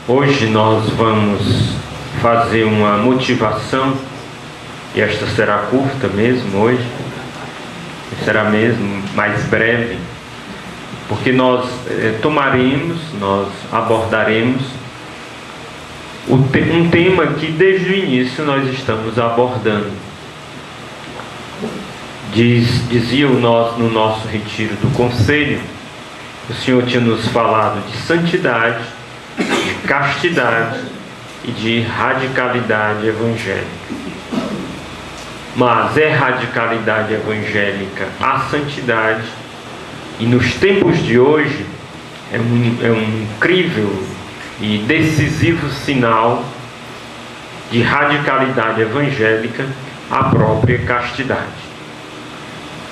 Hoje nós vamos fazer uma motivação, e esta será curta mesmo hoje, será mesmo mais breve, porque nós nós abordaremos um tema que desde o início nós estamos abordando. Dizia no nosso retiro do conselho, o Senhor tinha nos falado de santidade, de castidade e de radicalidade evangélica. Mas é radicalidade evangélica a santidade, e nos tempos de hoje é um incrível e decisivo sinal de radicalidade evangélica a própria castidade.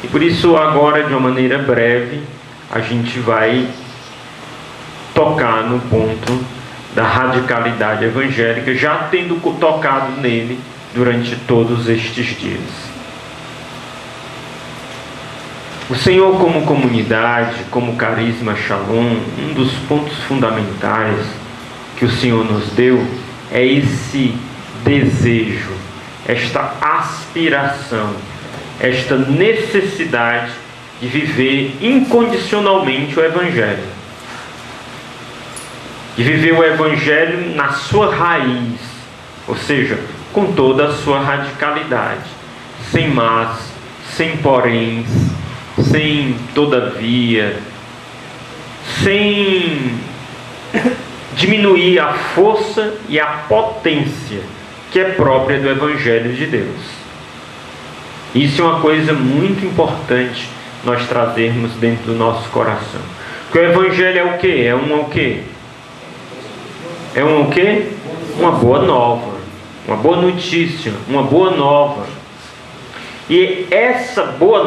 E por isso agora, de uma maneira breve, a gente vai tocar no ponto da radicalidade evangélica, já tendo tocado nele durante todos estes dias. O Senhor, como comunidade, como carisma Shalom, um dos pontos fundamentais que o Senhor nos deu é esse desejo, esta aspiração, esta necessidade de viver incondicionalmente o Evangelho. De viver o Evangelho na sua raiz, ou seja, com toda a sua radicalidade, sem mas, sem poréns, sem todavia, sem diminuir a força e a potência que é própria do Evangelho de Deus. Isso é uma coisa muito importante nós trazermos dentro do nosso coração. Porque o Evangelho é o quê? É o quê? É o quê? Uma boa nova, uma boa notícia, uma boa nova. E essa boa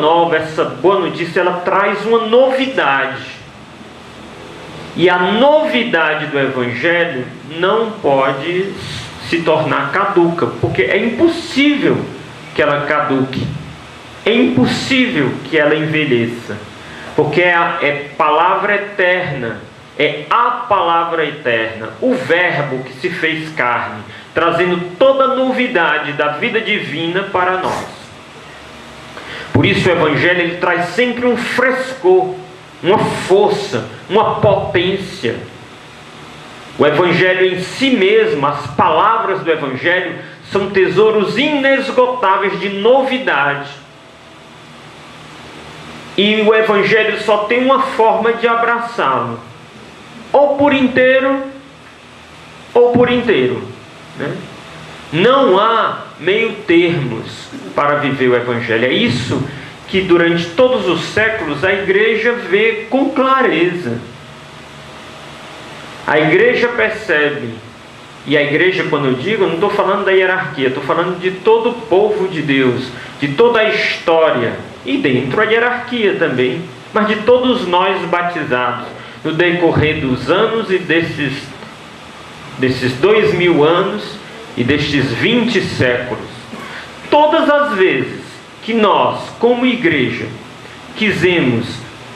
notícia, ela traz uma novidade. E a novidade do Evangelho não pode se tornar caduca, porque é impossível que ela caduque. É impossível que ela envelheça, porque é palavra eterna, é a palavra eterna, o Verbo que se fez carne, trazendo toda a novidade da vida divina para nós. Por isso o Evangelho ele traz sempre um frescor, uma força, uma potência. O Evangelho em si mesmo, as palavras do Evangelho, são tesouros inesgotáveis de novidade. E o Evangelho só tem uma forma de abraçá-lo: ou por inteiro, ou por inteiro, né? Não há meio termos para viver o Evangelho. É isso que durante todos os séculos a igreja vê com clareza. A igreja percebe, e a igreja, quando eu digo, eu não estou falando da hierarquia, estou falando de todo o povo de Deus, de toda a história, e dentro a hierarquia também, mas de todos nós batizados, no decorrer dos anos e desses 2000 anos e destes 20 séculos. Todas as vezes que nós, como igreja, quisemos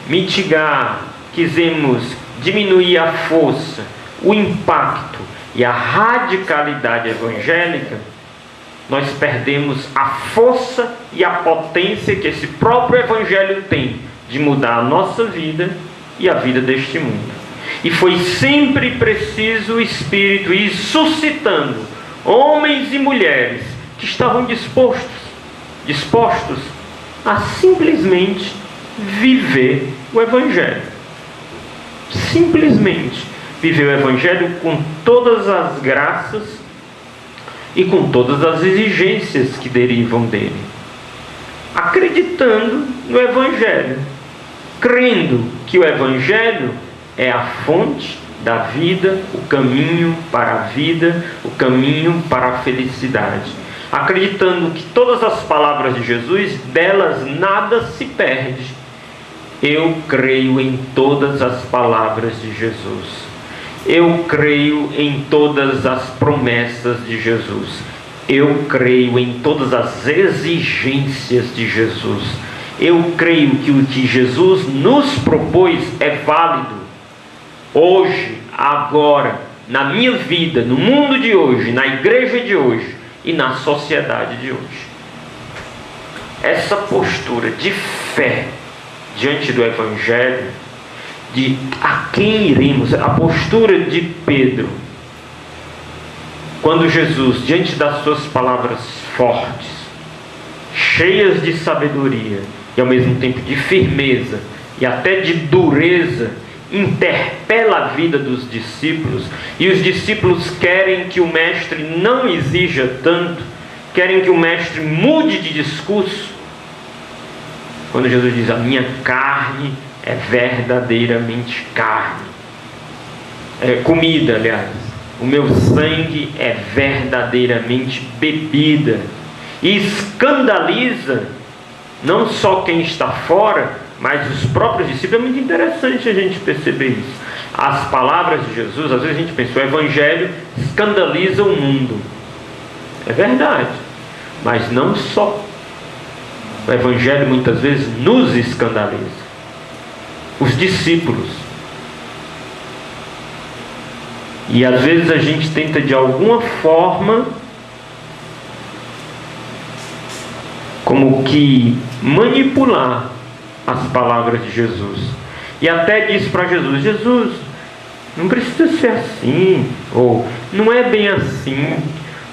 mitigar, quisemos diminuir a força, o impacto e a radicalidade evangélica, nós perdemos a força e a potência que esse próprio Evangelho tem de mudar a nossa vida e a vida deste mundo. E foi sempre preciso o Espírito ir suscitando homens e mulheres que estavam dispostos a simplesmente viver o Evangelho. Simplesmente viver o Evangelho com todas as graças e com todas as exigências que derivam dele, acreditando no Evangelho, crendo que o Evangelho é a fonte da vida, o caminho para a vida, o caminho para a felicidade, acreditando que todas as palavras de Jesus, delas nada se perde. Eu creio em todas as palavras de Jesus. Eu creio em todas as promessas de Jesus. Eu creio em todas as exigências de Jesus. Eu creio que o que Jesus nos propôs é válido. Hoje, agora, na minha vida, no mundo de hoje, na igreja de hoje e na sociedade de hoje. Essa postura de fé diante do Evangelho, de a quem iremos, a postura de Pedro, quando Jesus, diante das suas palavras fortes, cheias de sabedoria e ao mesmo tempo de firmeza e até de dureza, interpela a vida dos discípulos, e os discípulos querem que o mestre não exija tanto, querem que o mestre mude de discurso. Quando Jesus diz: a minha carne é verdadeiramente carne, é comida, aliás, o meu sangue é verdadeiramente bebida, e escandaliza não só quem está fora, mas os próprios discípulos. É muito interessante a gente perceber isso. As palavras de Jesus, às vezes a gente pensa, o Evangelho escandaliza o mundo. É verdade, mas não só. O Evangelho muitas vezes nos escandaliza. Os discípulos. E às vezes a gente tenta de alguma forma, como que manipular as palavras de Jesus, e até diz para Jesus: Jesus, não precisa ser assim, ou não é bem assim,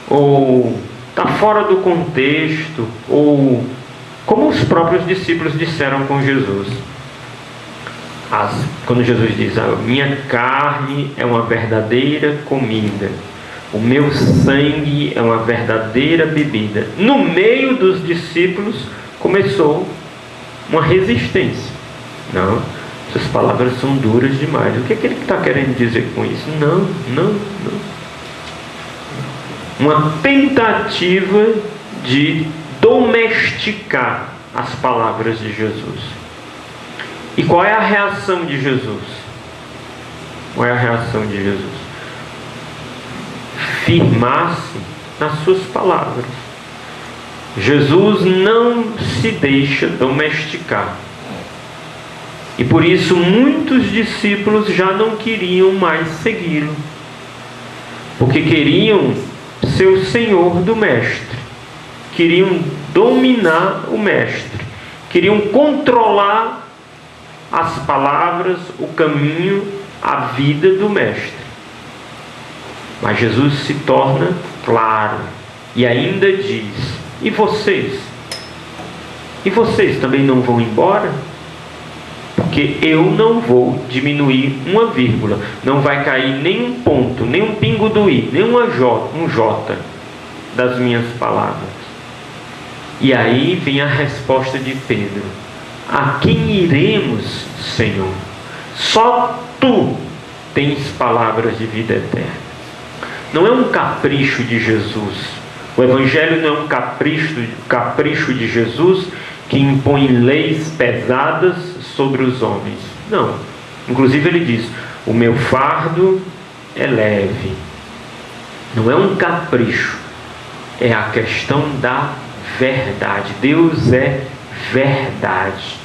ou está fora do contexto, ou como os próprios discípulos disseram com Jesus. Quando Jesus diz: a minha carne é uma verdadeira comida, o meu sangue é uma verdadeira bebida, no meio dos discípulos começou uma resistência. Não, essas palavras são duras demais. O que é que ele está querendo dizer com isso? Não. Uma tentativa de domesticar as palavras de Jesus. E qual é a reação de Jesus? Qual é a reação de Jesus? Firmar-se nas suas palavras. Jesus não se deixa domesticar. E por isso muitos discípulos já não queriam mais segui-lo, porque queriam ser o senhor do mestre, queriam dominar o mestre, queriam controlar as palavras, o caminho, a vida do mestre. Mas Jesus se torna claro e ainda diz: e vocês? E vocês também não vão embora? Porque eu não vou diminuir uma vírgula, não vai cair nem um ponto, nem um pingo do i, nem um J das minhas palavras. E aí vem a resposta de Pedro: a quem iremos, Senhor? Só Tu tens palavras de vida eterna. Não é um capricho de Jesus. O Evangelho não é um capricho de Jesus que impõe leis pesadas sobre os homens. Não. Inclusive ele diz: o meu fardo é leve. Não é um capricho. É a questão da verdade. Deus é verdade.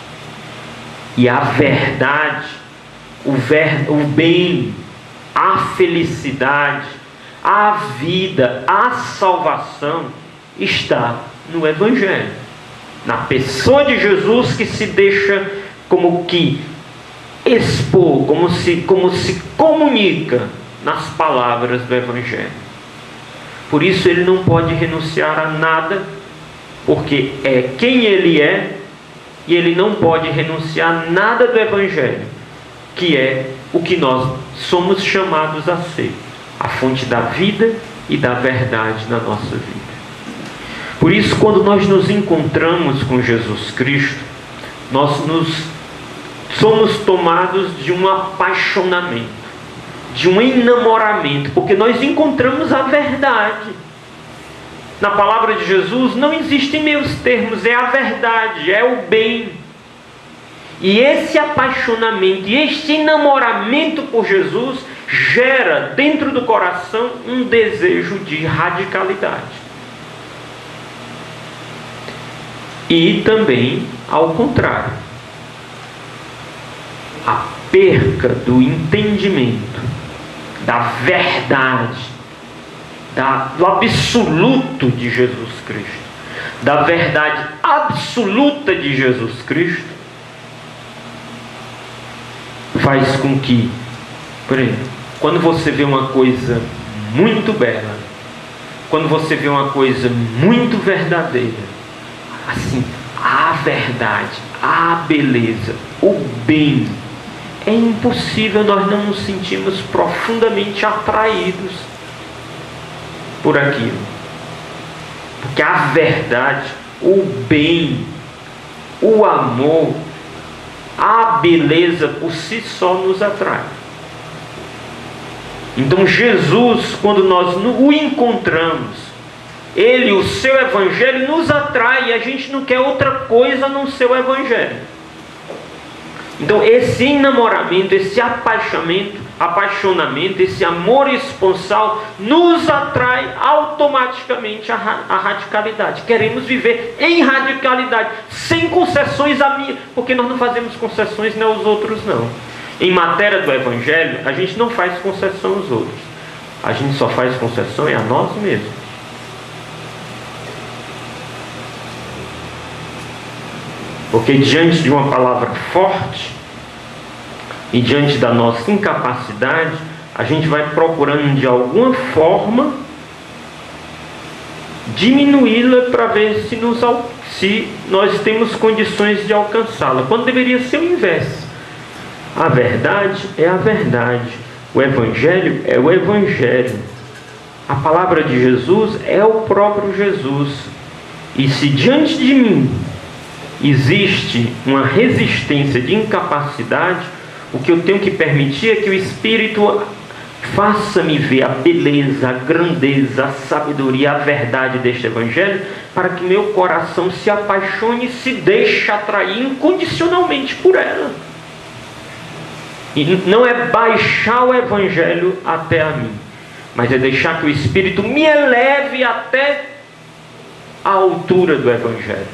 E a verdade, o bem, a felicidade, a vida, a salvação está no Evangelho, na pessoa de Jesus, que se deixa como que expor, como se comunica nas palavras do Evangelho. Por isso ele não pode renunciar a nada, porque é quem ele é, e ele não pode renunciar a nada do Evangelho, que é o que nós somos chamados a ser, a fonte da vida e da verdade na nossa vida. Por isso, quando nós nos encontramos com Jesus Cristo, nós somos tomados de um apaixonamento, de um enamoramento, porque nós encontramos a verdade. Na palavra de Jesus não existem meios termos, é a verdade, é o bem. E esse apaixonamento e este enamoramento por Jesus gera dentro do coração um desejo de radicalidade. E também ao contrário, a perca do entendimento da verdade, do absoluto de Jesus Cristo, da verdade absoluta de Jesus Cristo, faz com que, por exemplo, quando você vê uma coisa muito bela, quando você vê uma coisa muito verdadeira, assim, a verdade, a beleza, o bem, é impossível nós não nos sentirmos profundamente atraídos por aquilo. Porque a verdade, o bem, o amor, a beleza por si só nos atrai. Então Jesus, quando nós o encontramos, Ele, o seu Evangelho nos atrai, e a gente não quer outra coisa a não ser o Evangelho. Então esse enamoramento, esse apaixonamento, esse amor esponsal nos atrai automaticamente à radicalidade. Queremos viver em radicalidade, sem concessões a mim, porque nós não fazemos concessões nem aos outros não. Em matéria do Evangelho, a gente não faz concessão aos outros. A gente só faz concessão a nós mesmos. Porque diante de uma palavra forte e diante da nossa incapacidade, a gente vai procurando de alguma forma diminuí-la para ver se nós temos condições de alcançá-la, quando deveria ser o inverso. A verdade é a verdade, o Evangelho é o Evangelho, a palavra de Jesus é o próprio Jesus. E se diante de mim existe uma resistência de incapacidade, o que eu tenho que permitir é que o Espírito faça-me ver a beleza, a grandeza, a sabedoria, a verdade deste Evangelho, para que meu coração se apaixone e se deixe atrair incondicionalmente por ela. E não é baixar o Evangelho até a mim, mas é deixar que o Espírito me eleve até a altura do Evangelho.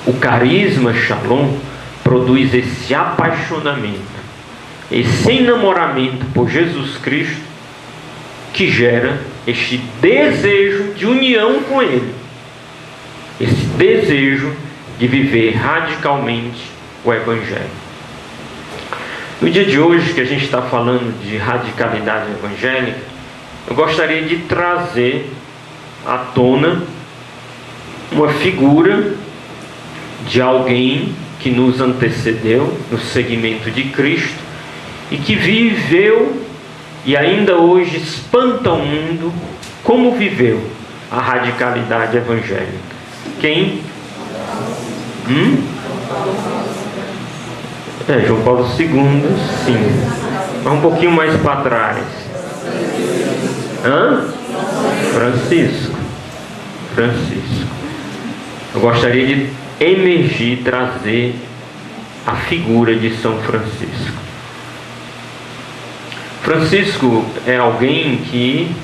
O carisma Shalom produz esse apaixonamento, esse enamoramento por Jesus Cristo, que gera este desejo de união com Ele, esse desejo de viver radicalmente o Evangelho. No dia de hoje, que a gente está falando de radicalidade evangélica, eu gostaria de trazer à tona uma figura de alguém que nos antecedeu no seguimento de Cristo e que viveu e ainda hoje espanta o mundo como viveu a radicalidade evangélica. Quem? João Paulo II, sim. Mas um pouquinho mais para trás. Francisco. Eu gostaria de emergir, trazer a figura de São Francisco. Francisco é alguém que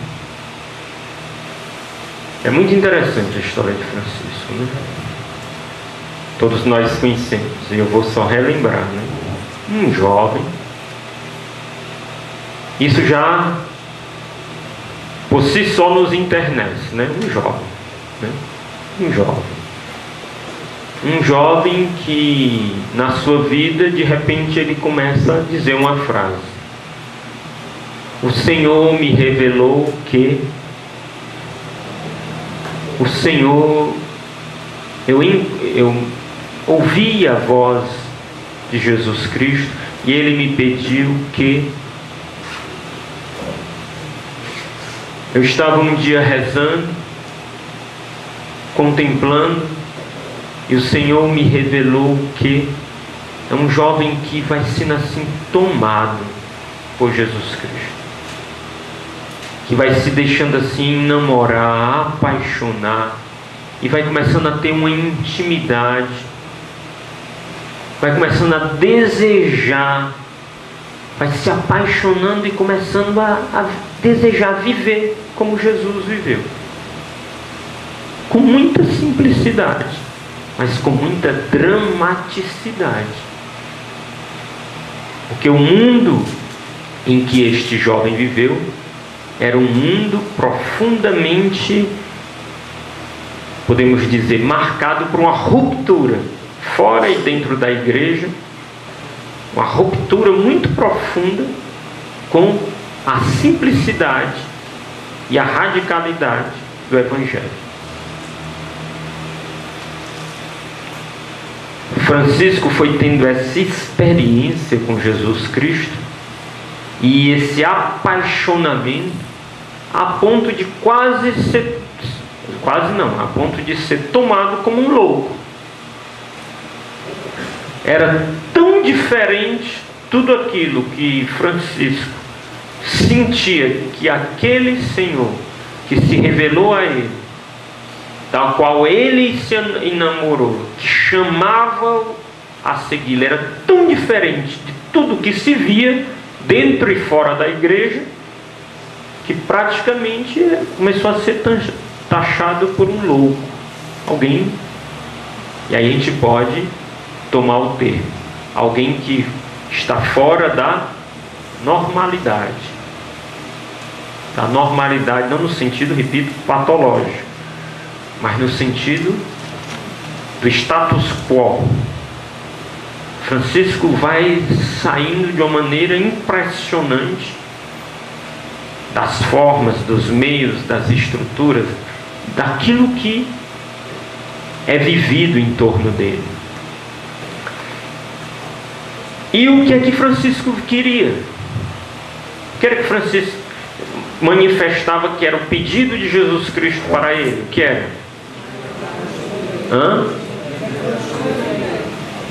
é muito interessante a história de Francisco, né? Todos nós conhecemos, e eu vou só relembrar, né? Um jovem, isso já por si só nos internece, né? Um jovem que na sua vida de repente ele começa a dizer uma frase: o Senhor me revelou que o Senhor, eu ouvi a voz de Jesus Cristo e Ele me pediu que eu estava um dia rezando, contemplando, e o Senhor me revelou que é um jovem que vai sendo assim tomado por Jesus Cristo, que vai se deixando assim namorar, apaixonar, e vai começando a ter uma intimidade, vai começando a desejar, vai se apaixonando e começando a desejar viver como Jesus viveu, com muita simplicidade, mas com muita dramaticidade. Porque o mundo em que este jovem viveu era um mundo profundamente, podemos dizer, marcado por uma ruptura fora e dentro da igreja, uma ruptura muito profunda com a simplicidade e a radicalidade do Evangelho. Francisco foi tendo essa experiência com Jesus Cristo e esse apaixonamento a ponto de a ponto de ser tomado como um louco. Era tão diferente tudo aquilo que Francisco sentia que aquele Senhor que se revelou a ele, da qual ele se enamorou, que chamava-o a segui-lo, era tão diferente de tudo que se via dentro e fora da igreja, que praticamente começou a ser taxado por um louco, alguém, e aí a gente pode tomar o termo, alguém que está fora da normalidade, não no sentido, repito, patológico, mas no sentido do status quo. Francisco vai saindo de uma maneira impressionante das formas, dos meios, das estruturas, daquilo que é vivido em torno dele. E o que é que Francisco queria? O que era que Francisco manifestava que era o pedido de Jesus Cristo para ele? O que era?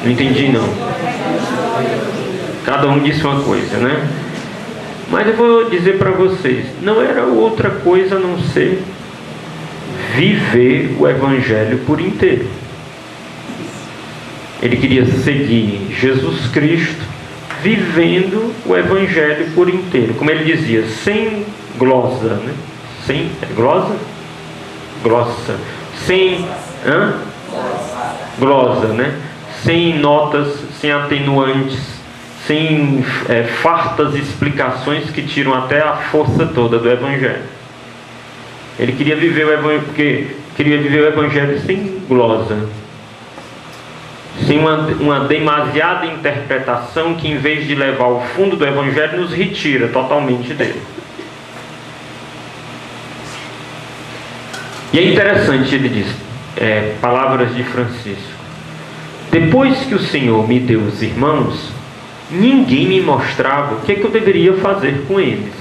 Não entendi não. Cada um disse uma coisa, né? Mas eu vou dizer para vocês, não era outra coisa a não ser viver o Evangelho por inteiro. Ele queria seguir Jesus Cristo vivendo o Evangelho por inteiro. Como ele dizia, sem glosa, né? Sem glosa? Glossa. Sem glosa, né? Sem notas, sem atenuantes, sem fartas explicações que tiram até a força toda do Evangelho. Ele queria viver o Evangelho, porque queria viver o Evangelho sem glosa, sem uma demasiada interpretação que, em vez de levar ao fundo do Evangelho, nos retira totalmente dele. E é interessante, ele diz, palavras de Francisco: depois que o Senhor me deu os irmãos, ninguém me mostrava o que é que eu deveria fazer com eles.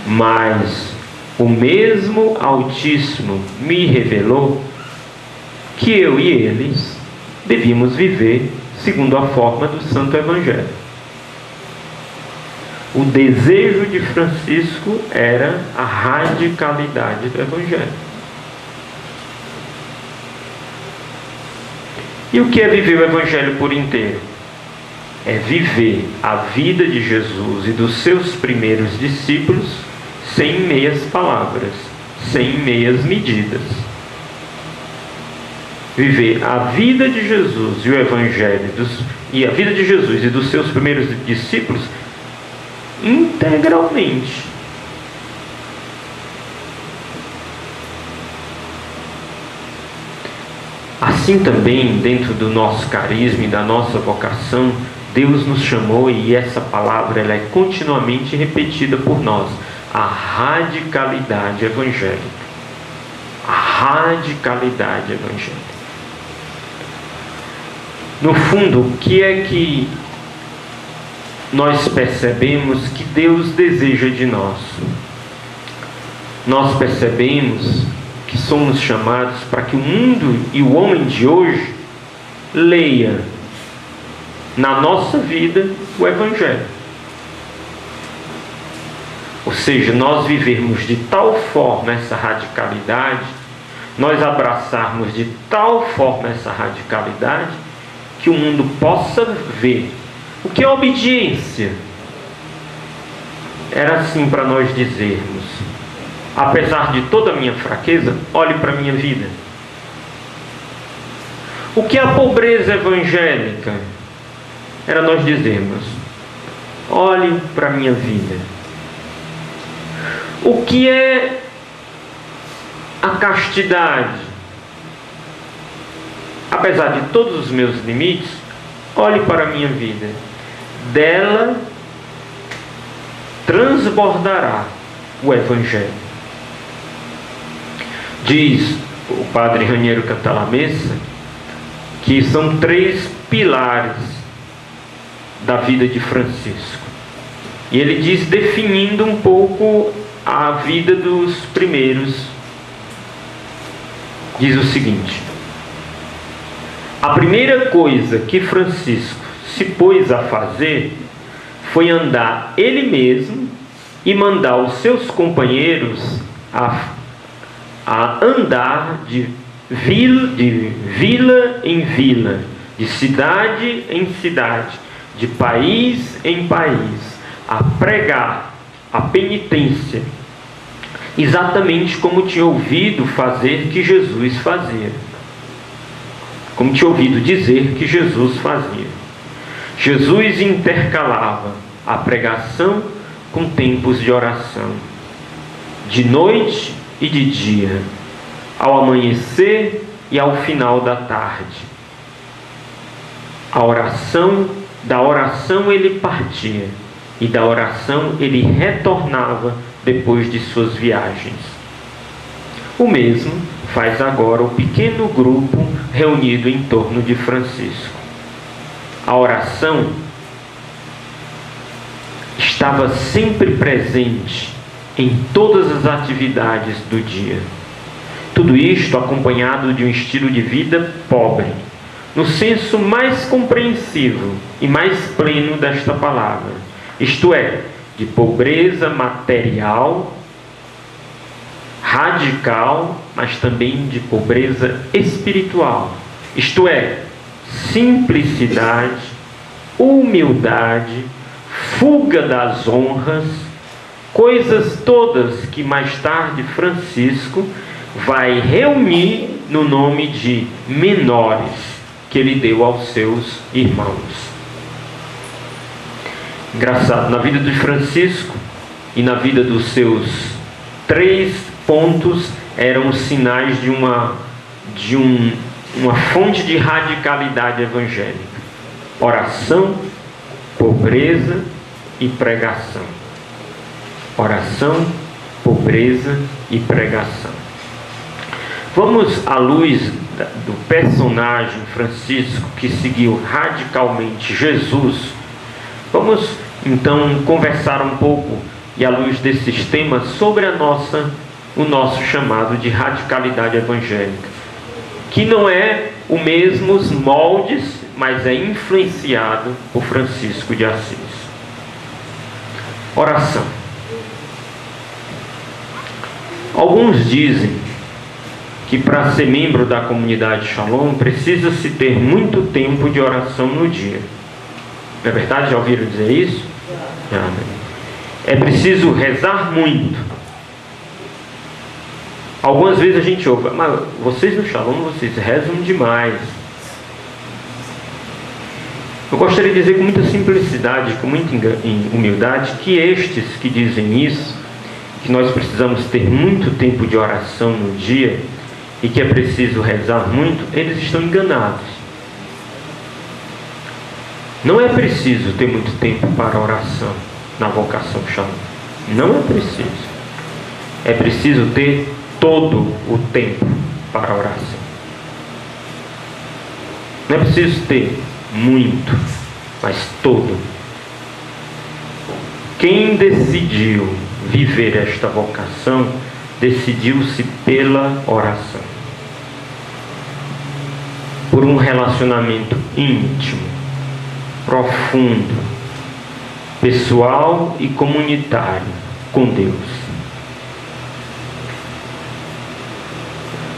Mas o mesmo Altíssimo me revelou que eu e eles devíamos viver segundo a forma do Santo Evangelho. O desejo de Francisco era a radicalidade do Evangelho. E o que é viver o Evangelho por inteiro? É viver a vida de Jesus e dos seus primeiros discípulos sem meias palavras, sem meias medidas. Viver a vida de Jesus e o Evangelho e a vida de Jesus e dos seus primeiros discípulos integralmente. Assim também, dentro do nosso carisma e da nossa vocação, Deus nos chamou, e essa palavra ela é continuamente repetida por nós: a radicalidade evangélica. A radicalidade evangélica. No fundo, o que é que nós percebemos que Deus deseja de nós? Nós percebemos que somos chamados para que o mundo e o homem de hoje leia na nossa vida o Evangelho. Ou seja, nós vivermos de tal forma essa radicalidade, nós abraçarmos de tal forma essa radicalidade, que o mundo possa ver o que é obediência. Era assim para nós dizermos: apesar de toda a minha fraqueza, olhe para a minha vida. O que é a pobreza evangélica? era nós dizermos: olhe para a minha vida. O que é a castidade? Apesar de todos os meus limites, olhe para a minha vida. Dela transbordará o Evangelho. Diz o padre Raniero Cantalamessa que são 3 pilares da vida de Francisco. E ele diz, definindo um pouco a vida dos primeiros, diz o seguinte: a primeira coisa que Francisco se pôs a fazer foi andar ele mesmo e mandar os seus companheiros a andar de vila em vila, de cidade em cidade, de país em país, a pregar a penitência, exatamente como tinha ouvido fazer que Jesus fazia, como tinha ouvido dizer que Jesus fazia. Jesus intercalava a pregação com tempos de oração, de noite e de dia, ao amanhecer e ao final da tarde. Da oração ele partia, e da oração ele retornava depois de suas viagens. O mesmo faz agora o pequeno grupo reunido em torno de Francisco. A oração estava sempre presente em todas as atividades do dia. Tudo isto acompanhado de um estilo de vida pobre, no senso mais compreensivo e mais pleno desta palavra, isto é, de pobreza material, radical, mas também de pobreza espiritual, isto é, simplicidade, humildade, fuga das honras, coisas todas que mais tarde Francisco vai reunir no nome de menores, que ele deu aos seus irmãos. Engraçado, na vida de Francisco e na vida dos seus 3 pontos eram os sinais de uma fonte de radicalidade evangélica: oração, pobreza e pregação. Oração, pobreza e pregação. Vamos à luz do personagem Francisco que seguiu radicalmente Jesus. Vamos então conversar um pouco, e à luz desses temas, sobre o nosso chamado de radicalidade evangélica, que não é o mesmo os moldes, mas é influenciado por Francisco de Assis. Oração. Alguns dizem que para ser membro da comunidade Shalom precisa-se ter muito tempo de oração no dia. Não é verdade? Já ouviram dizer isso? Já, né? É preciso rezar muito. Algumas vezes a gente ouve: mas vocês no Shalom, vocês rezam demais. Eu gostaria de dizer com muita simplicidade, com muita humildade, que estes que dizem isso, que nós precisamos ter muito tempo de oração no dia e que é preciso rezar muito, eles estão enganados. Não é preciso ter muito tempo para oração na vocação Shalom. Não é preciso. É preciso ter todo o tempo para a oração. Não é preciso ter muito, mas todo. Quem decidiu viver esta vocação, decidiu-se pela oração, por um relacionamento íntimo, profundo, pessoal e comunitário com Deus.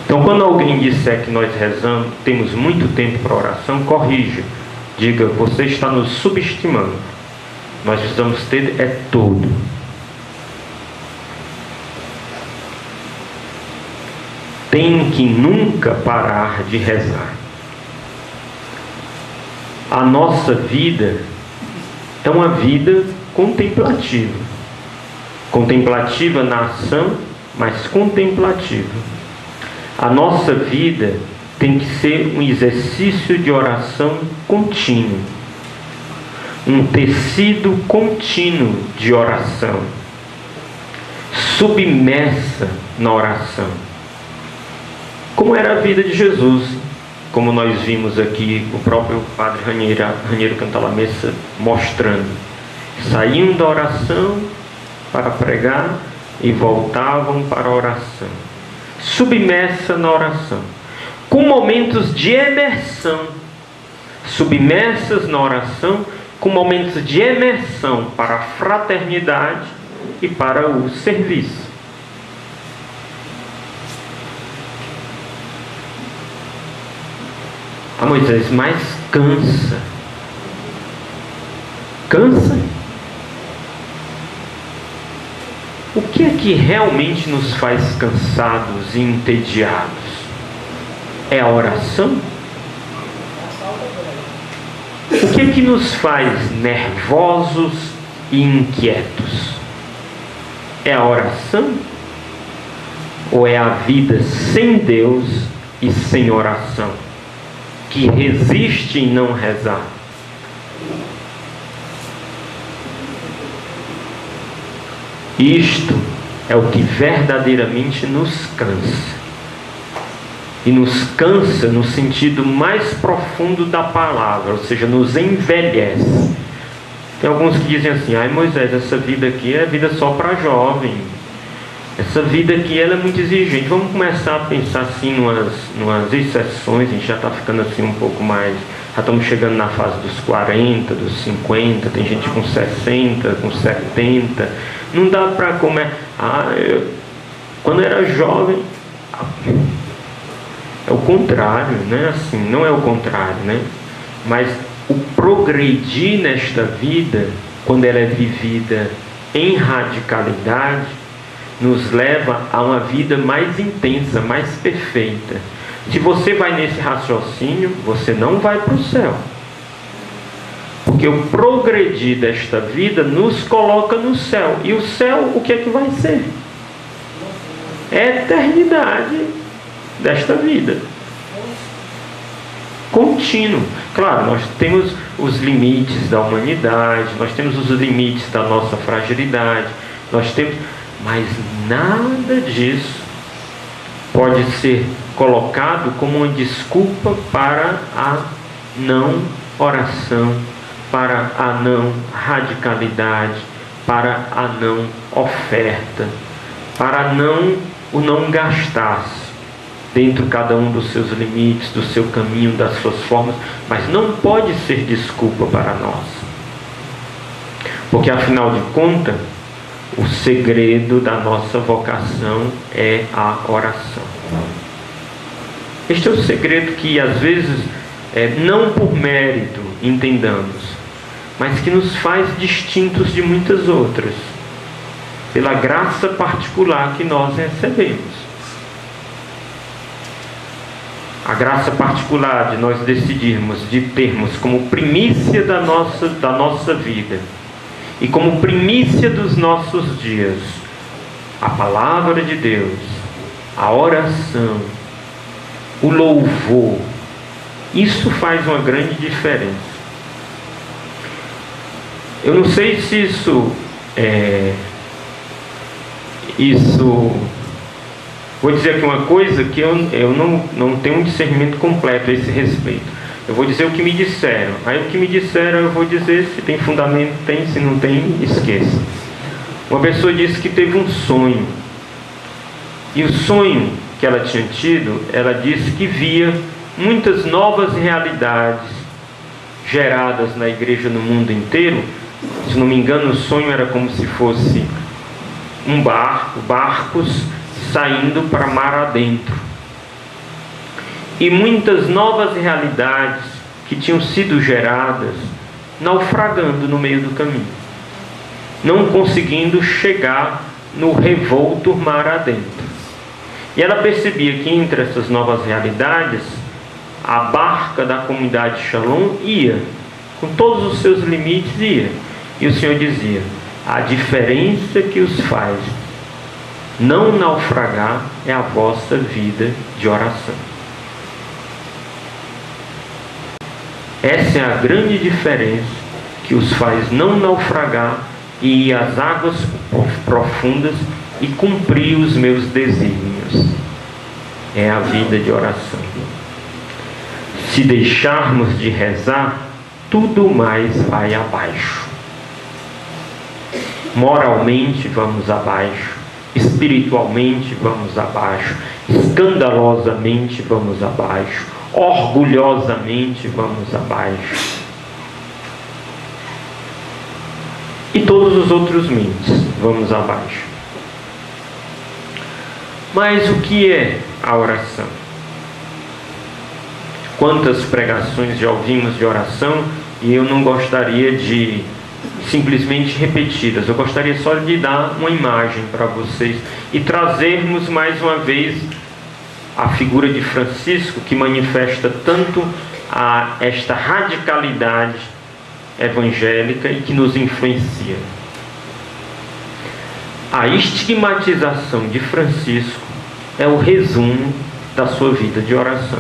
Então, quando alguém disser que nós rezamos, temos muito tempo para oração, corrija. Diga: você está nos subestimando. Nós precisamos ter todo. Tem que nunca parar de rezar. A nossa vida é uma vida contemplativa. Contemplativa na ação, mas contemplativa. A nossa vida tem que ser um exercício de oração contínuo. Um tecido contínuo de oração. Submersa na oração. Como era a vida de Jesus, como nós vimos aqui o próprio padre Raniero Cantalamessa mostrando. Saíam da oração para pregar e voltavam para a oração. Submersa na oração. Com momentos de imersão. Submersas na oração, com momentos de imersão para a fraternidade e para o serviço. Ah, Moisés, mas cansa. Cansa? O que é que realmente nos faz cansados e entediados? É a oração? O que é que nos faz nervosos e inquietos? É a oração? Ou é a vida sem Deus e sem oração, que resiste em não rezar? Isto é o que verdadeiramente nos cansa. E nos cansa no sentido mais profundo da palavra, ou seja, nos envelhece. Tem alguns que dizem assim: ai Moisés, essa vida aqui é vida só para jovem. Essa vida aqui ela é muito exigente. Vamos começar a pensar assim numas exceções. A gente já está ficando assim um pouco mais. Já estamos chegando na fase dos 40, dos 50. Tem gente com 60, com 70. Não dá para comer. Quando eu era jovem. É o contrário, né? Assim, não é o contrário, né? Mas o progredir nesta vida, quando ela é vivida em radicalidade, nos leva a uma vida mais intensa, mais perfeita. Se você vai nesse raciocínio, você não vai para o céu. Porque o progredir desta vida nos coloca no céu. E o céu, o que é que vai ser? É a eternidade desta vida. Contínuo. Claro, nós temos os limites da humanidade, nós temos os limites da nossa fragilidade, nós temos... Mas nada disso pode ser colocado como uma desculpa para a não oração, para a não radicalidade, para a não oferta, para o não gastar-se dentro de cada um dos seus limites, do seu caminho, das suas formas, mas não pode ser desculpa para nós. Porque afinal de contas, o segredo da nossa vocação é a oração. Este é o segredo que às vezes, não por mérito, entendamos, mas que nos faz distintos de muitas outras, pela graça particular que nós recebemos. A graça particular de nós decidirmos, de termos como primícia da nossa vida e como primícia dos nossos dias a palavra de Deus, a oração, o louvor. Isso faz uma grande diferença. Eu não sei se isso vou dizer aqui uma coisa que eu não tenho um discernimento completo a esse respeito. Eu vou dizer o que me disseram. Aí o que me disseram eu vou dizer, se tem fundamento, tem, se não tem, esqueça. Uma pessoa disse que teve um sonho. E o sonho que ela tinha tido, ela disse que via muitas novas realidades geradas na igreja no mundo inteiro. Se não me engano, o sonho era como se fosse um barcos saindo para mar adentro. E muitas novas realidades que tinham sido geradas naufragando no meio do caminho, não conseguindo chegar no revolto mar adentro. E ela percebia que entre essas novas realidades a barca da comunidade Shalom ia, com todos os seus limites ia. E o Senhor dizia: a diferença que os faz não naufragar é a vossa vida de oração. Essa é a grande diferença que os faz não naufragar e ir às águas profundas e cumprir os meus desígnios. É a vida de oração. Se deixarmos de rezar, tudo mais vai abaixo. Moralmente vamos abaixo, espiritualmente vamos abaixo, escandalosamente vamos abaixo, orgulhosamente vamos abaixo. E todos os outros mentes vamos abaixo. Mas o que é a oração? Quantas pregações já ouvimos de oração, e eu não gostaria de simplesmente repeti-las. Eu gostaria só de dar uma imagem para vocês e trazermos mais uma vez a figura de Francisco, que manifesta tanto esta radicalidade evangélica e que nos influencia. A estigmatização de Francisco é o resumo da sua vida de oração.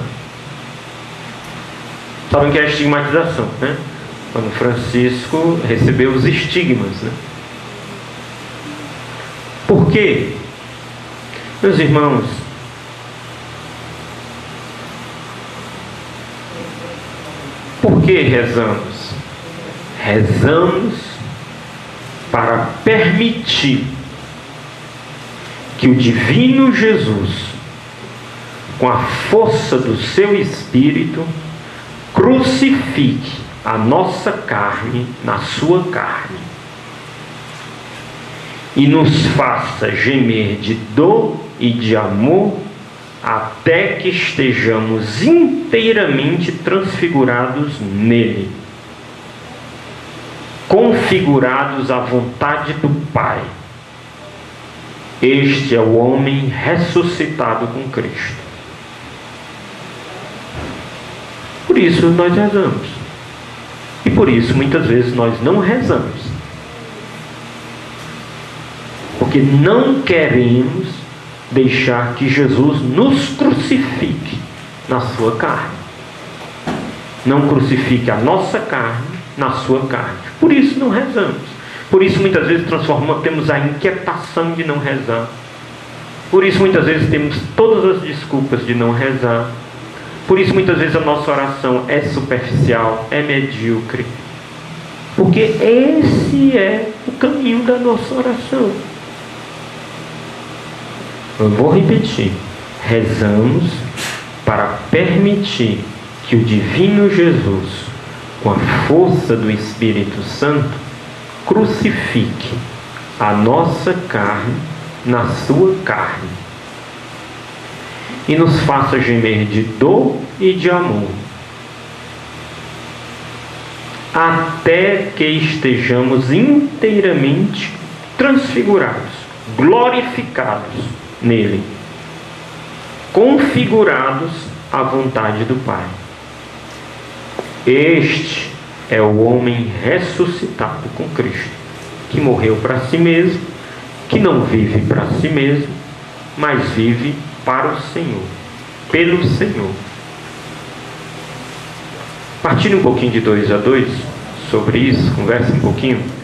Sabem o que é a estigmatização, né? Quando Francisco recebeu os estigmas, né? Por quê? Meus irmãos, por que rezamos? Rezamos para permitir que o divino Jesus, com a força do seu Espírito, crucifique a nossa carne na sua carne e nos faça gemer de dor e de amor até que estejamos inteiramente transfigurados nele, configurados à vontade do Pai. Este é o homem ressuscitado com Cristo. Por isso nós rezamos. E por isso muitas vezes nós não rezamos. Porque não queremos deixar que Jesus nos crucifique na sua carne. Não crucifique a nossa carne na sua carne. Por isso não rezamos. Por isso muitas vezes temos a inquietação de não rezar. Por isso muitas vezes temos todas as desculpas de não rezar. Por isso muitas vezes a nossa oração é superficial, é medíocre. Porque esse é o caminho da nossa oração. Eu vou repetir. Rezamos para permitir que o divino Jesus, com a força do Espírito Santo, crucifique a nossa carne na sua carne e nos faça gemer de dor e de amor, até que estejamos inteiramente transfigurados, glorificados nele, configurados à vontade do Pai. Este é o homem ressuscitado com Cristo, que morreu para si mesmo, que não vive para si mesmo, mas vive para o Senhor, pelo Senhor. Partilhe um pouquinho de 2 a 2 sobre isso, converse um pouquinho.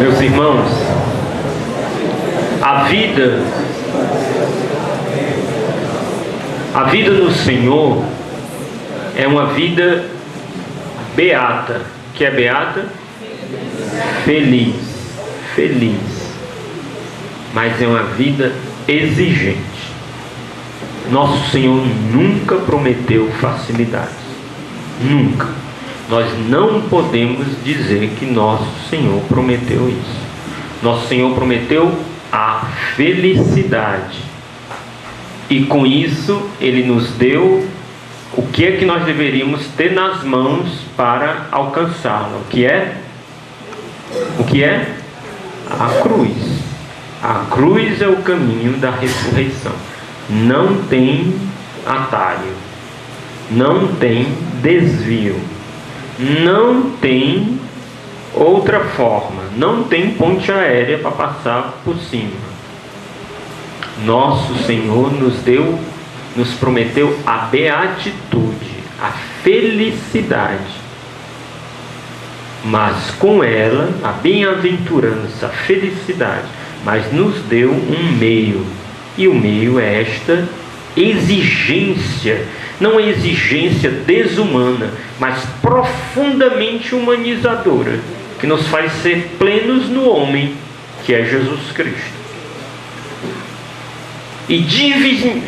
Meus irmãos, a vida no Senhor é uma vida beata. Que é beata? Feliz. Mas é uma vida exigente. Nosso Senhor nunca prometeu facilidades. Nunca. Nós não podemos dizer que nosso Senhor prometeu isso. Nosso Senhor prometeu a felicidade. E com isso, Ele nos deu o que é que nós deveríamos ter nas mãos para alcançá-la. O que é? A cruz. A cruz é o caminho da ressurreição. Não tem atalho. Não tem desvio. Não tem outra forma. Não tem ponte aérea para passar por cima. Nosso Senhor nos prometeu a beatitude, a felicidade. Mas com ela, a bem-aventurança, a felicidade, mas nos deu um meio. E o meio é esta exigência. Não é exigência desumana, mas profundamente humanizadora, que nos faz ser plenos no homem, que é Jesus Cristo. E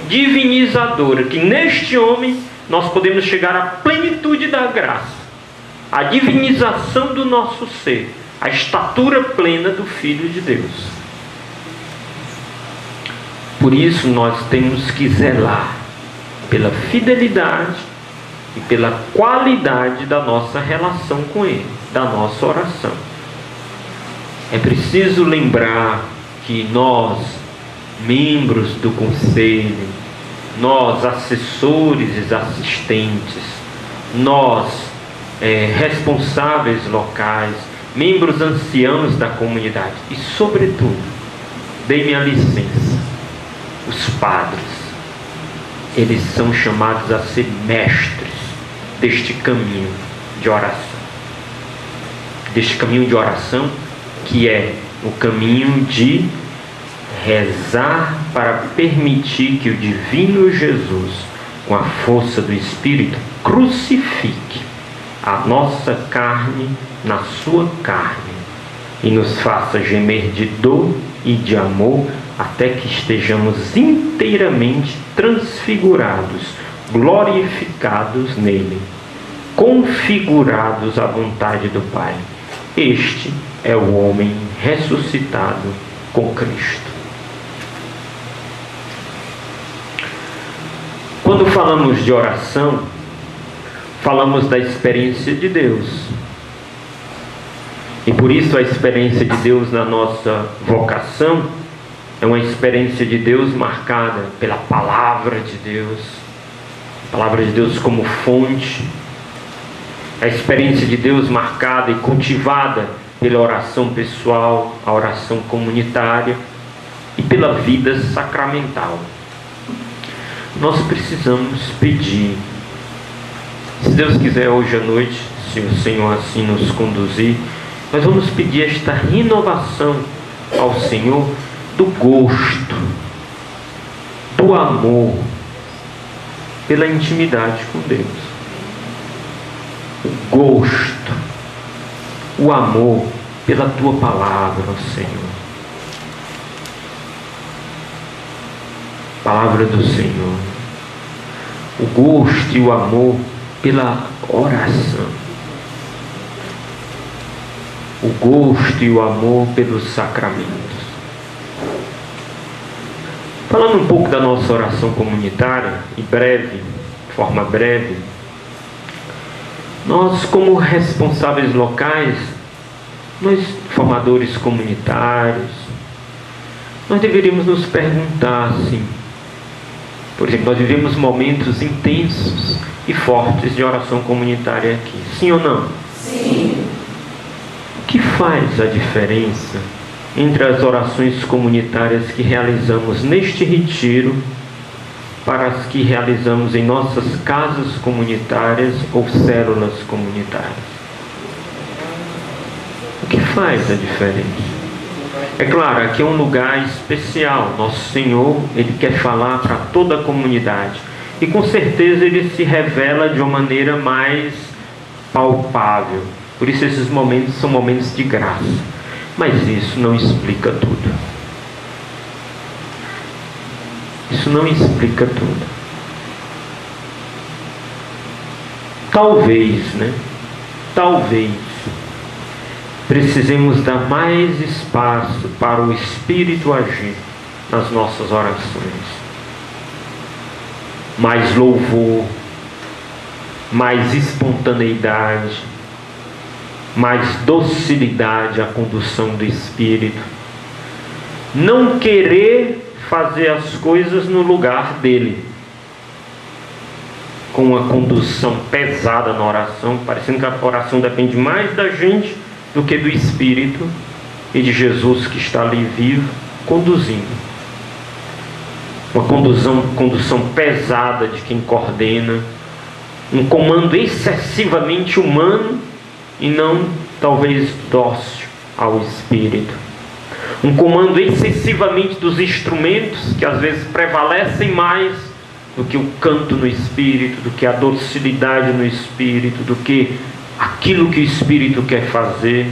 divinizadora, que neste homem nós podemos chegar à plenitude da graça, a divinização do nosso ser, a estatura plena do Filho de Deus. Por isso nós temos que zelar pela fidelidade e pela qualidade da nossa relação com Ele, da nossa oração. É preciso lembrar que nós, membros do conselho, nós, assessores e assistentes, nós, responsáveis locais, membros anciãos da comunidade e, sobretudo, dê-me a licença, os padres, eles são chamados a ser mestres deste caminho de oração. Deste caminho de oração, que é o caminho de rezar para permitir que o divino Jesus, com a força do Espírito, crucifique a nossa carne na sua carne e nos faça gemer de dor e de amor até que estejamos inteiramente transfigurados, glorificados nele, configurados à vontade do Pai. Este é o homem ressuscitado com Cristo. Quando falamos de oração, falamos da experiência de Deus. E por isso a experiência de Deus na nossa vocação é uma experiência de Deus marcada pela palavra de Deus, a palavra de Deus como fonte, a experiência de Deus marcada e cultivada pela oração pessoal, a oração comunitária e pela vida sacramental. Nós precisamos pedir, se Deus quiser, hoje à noite, se o Senhor assim nos conduzir, nós vamos pedir esta renovação ao Senhor do gosto, do amor pela intimidade com Deus. O gosto, o amor pela Tua palavra, ó Senhor. Palavra do Senhor. O gosto e o amor pela oração. O gosto e o amor pelos sacramentos. Falando um pouco da nossa oração comunitária, de forma breve, nós, como responsáveis locais, nós, formadores comunitários, nós deveríamos nos perguntar assim, por exemplo, nós vivemos momentos intensos e fortes de oração comunitária aqui, sim ou não? Sim. O que faz a diferença entre as orações comunitárias que realizamos neste retiro para as que realizamos em nossas casas comunitárias ou células comunitárias? O que faz a diferença? É claro, aqui é um lugar especial. Nosso Senhor, Ele quer falar para toda a comunidade. E com certeza Ele se revela de uma maneira mais palpável. Por isso esses momentos são momentos de graça. Mas isso não explica tudo. Isso não explica tudo. Talvez, Talvez precisemos dar mais espaço para o Espírito agir nas nossas orações. Mais louvor, mais espontaneidade, mais docilidade à condução do Espírito. Não querer fazer as coisas no lugar dele, com uma condução pesada na oração, parecendo que a oração depende mais da gente do que do Espírito e de Jesus que está ali vivo, conduzindo. Uma condução pesada de quem coordena, um comando excessivamente humano e não talvez dócil ao Espírito. Um comando excessivamente dos instrumentos que às vezes prevalecem mais do que o canto no Espírito, do que a docilidade no Espírito, do que aquilo que o Espírito quer fazer.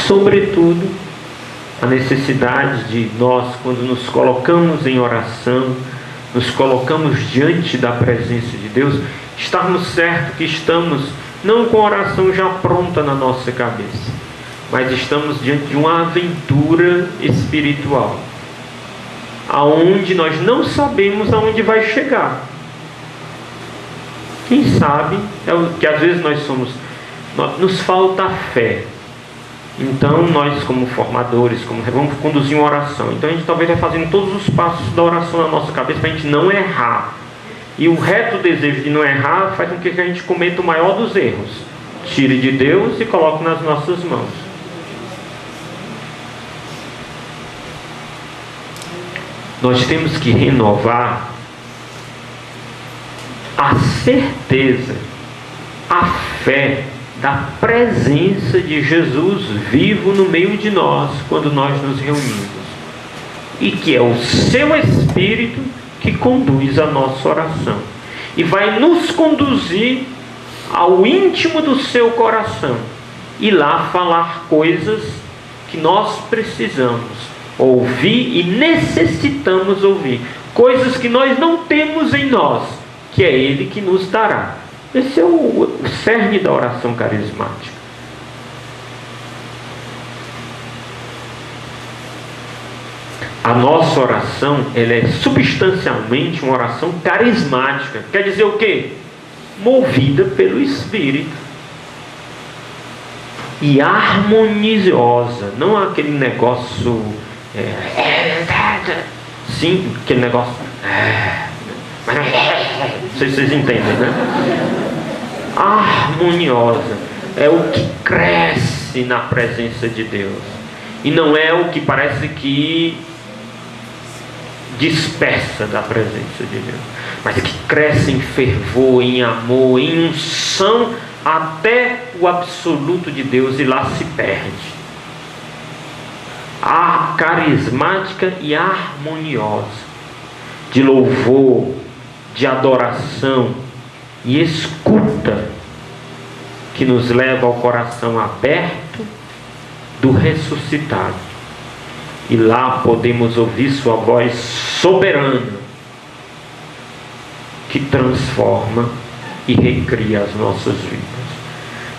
Sobretudo, a necessidade de nós, quando nos colocamos em oração, nos colocamos diante da presença de Deus, estarmos certos que estamos não com a oração já pronta na nossa cabeça, mas estamos diante de uma aventura espiritual, aonde nós não sabemos aonde vai chegar. Quem sabe é o que às vezes nos falta fé. Então nós, como formadores, vamos conduzir uma oração, então a gente talvez vai fazendo todos os passos da oração na nossa cabeça para a gente não errar. E o reto desejo de não errar faz com que a gente cometa o maior dos erros. Tire de Deus e coloque nas nossas mãos. Nós temos que renovar a certeza, a fé da presença de Jesus vivo no meio de nós quando nós nos reunimos. E que é o seu Espírito que conduz a nossa oração. E vai nos conduzir ao íntimo do seu coração. E lá falar coisas que nós precisamos ouvir e necessitamos ouvir. Coisas que nós não temos em nós, que é Ele que nos dará. Esse é o cerne da oração carismática. A nossa oração, ela é substancialmente uma oração carismática. Quer dizer o quê? Movida pelo Espírito. E harmoniosa. Não aquele negócio... sim, aquele negócio... não sei se vocês entendem, harmoniosa. É o que cresce na presença de Deus. E não é o que parece que dispersa da presença de Deus, mas que cresce em fervor, em amor, em unção, até o absoluto de Deus, e lá se perde. A carismática e harmoniosa, de louvor, de adoração e escuta, que nos leva ao coração aberto do ressuscitado. E lá podemos ouvir sua voz soberana, que transforma e recria as nossas vidas.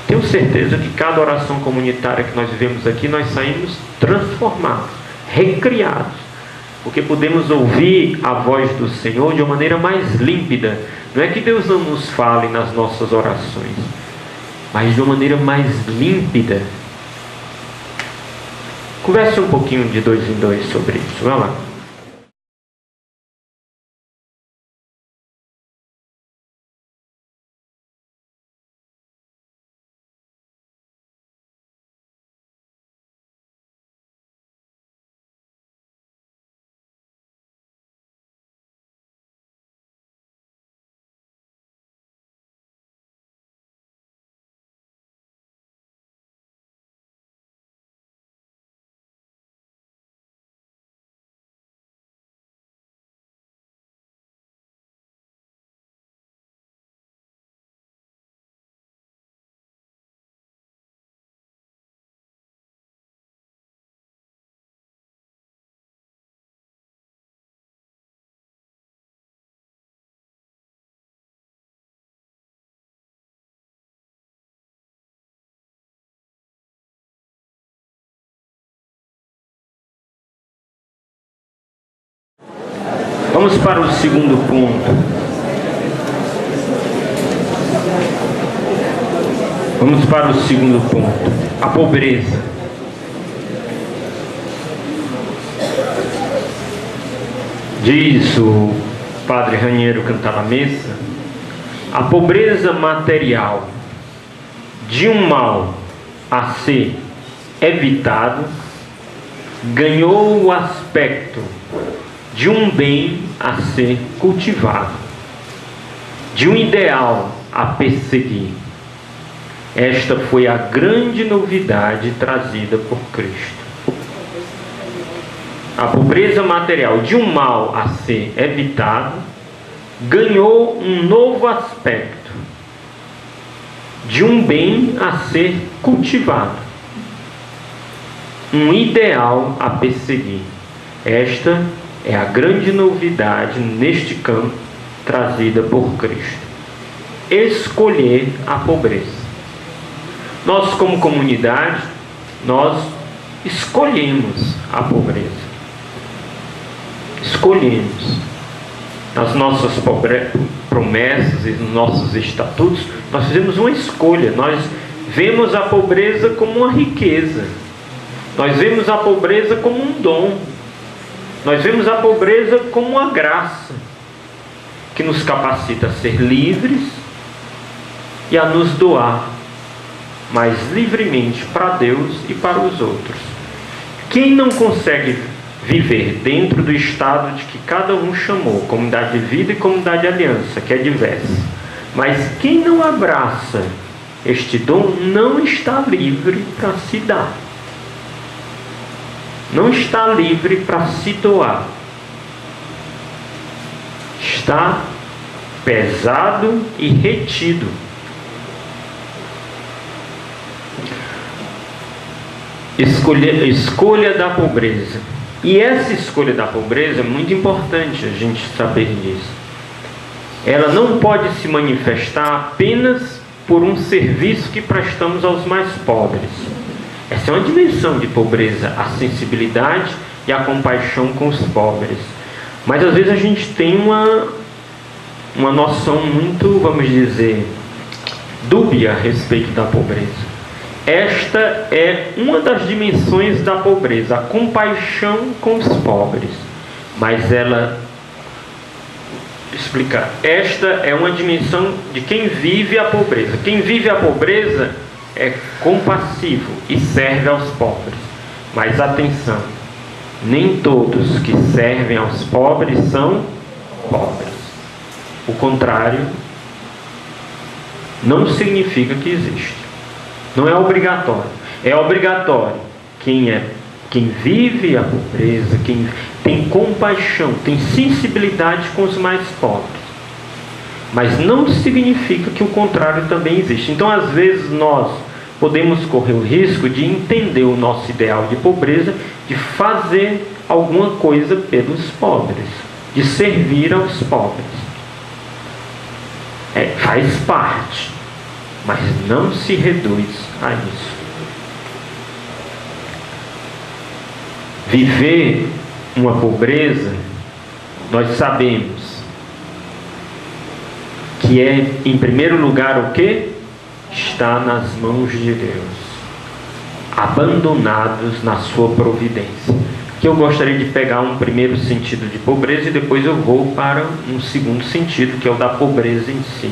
Tenho certeza que cada oração comunitária que nós vivemos aqui, nós saímos transformados, recriados, porque podemos ouvir a voz do Senhor de uma maneira mais límpida. Não é que Deus não nos fale nas nossas orações, mas de uma maneira mais límpida. Converse um pouquinho de 2 em 2 sobre isso. Vai lá. Vamos para o segundo ponto. Vamos para o segundo ponto. A pobreza. Diz o padre Raniero Cantalamessa, a pobreza material de um mal a ser evitado ganhou o aspecto de um bem a ser cultivado, de um ideal a perseguir. Esta foi a grande novidade trazida por Cristo. A pobreza material de um mal a ser evitado ganhou um novo aspecto, de um bem a ser cultivado, um ideal a perseguir. Esta é a grande novidade neste campo trazida por Cristo. Escolher a pobreza. Nós, como comunidade, nós escolhemos a pobreza. Escolhemos. Nas nossas promessas e nos nossos estatutos, nós fizemos uma escolha. Nós vemos a pobreza como uma riqueza. Nós vemos a pobreza como um dom. Nós vemos a pobreza como uma graça que nos capacita a ser livres e a nos doar mais livremente para Deus e para os outros. Quem não consegue viver dentro do estado de que cada um chamou, comunidade de vida e comunidade de aliança, que é diversa, mas quem não abraça este dom não está livre para se dar, não está livre para se doar, está pesado e retido. Escolha da pobreza. E essa escolha da pobreza é muito importante a gente saber disso. Ela não pode se manifestar apenas por um serviço que prestamos aos mais pobres. Essa é uma dimensão de pobreza, a sensibilidade e a compaixão com os pobres. Mas às vezes a gente tem uma noção muito, vamos dizer, dúbia a respeito da pobreza. Esta é uma das dimensões da pobreza, a compaixão com os pobres. Mas ela explica, esta é uma dimensão de quem vive a pobreza. Quem vive a pobreza é compassivo e serve aos pobres. Mas atenção, nem todos que servem aos pobres são pobres. O contrário não significa que existe. Não é obrigatório. É obrigatório quem vive a pobreza, quem tem compaixão, tem sensibilidade com os mais pobres. Mas não significa que o contrário também existe. Então, às vezes, nós podemos correr o risco de entender o nosso ideal de pobreza, de fazer alguma coisa pelos pobres, de servir aos pobres. Faz parte, mas não se reduz a isso. Viver uma pobreza, nós sabemos que é, em primeiro lugar, o que? Está nas mãos de Deus, abandonados na sua providência. Que eu gostaria de pegar um primeiro sentido de pobreza e depois eu vou para um segundo sentido, que é o da pobreza em si.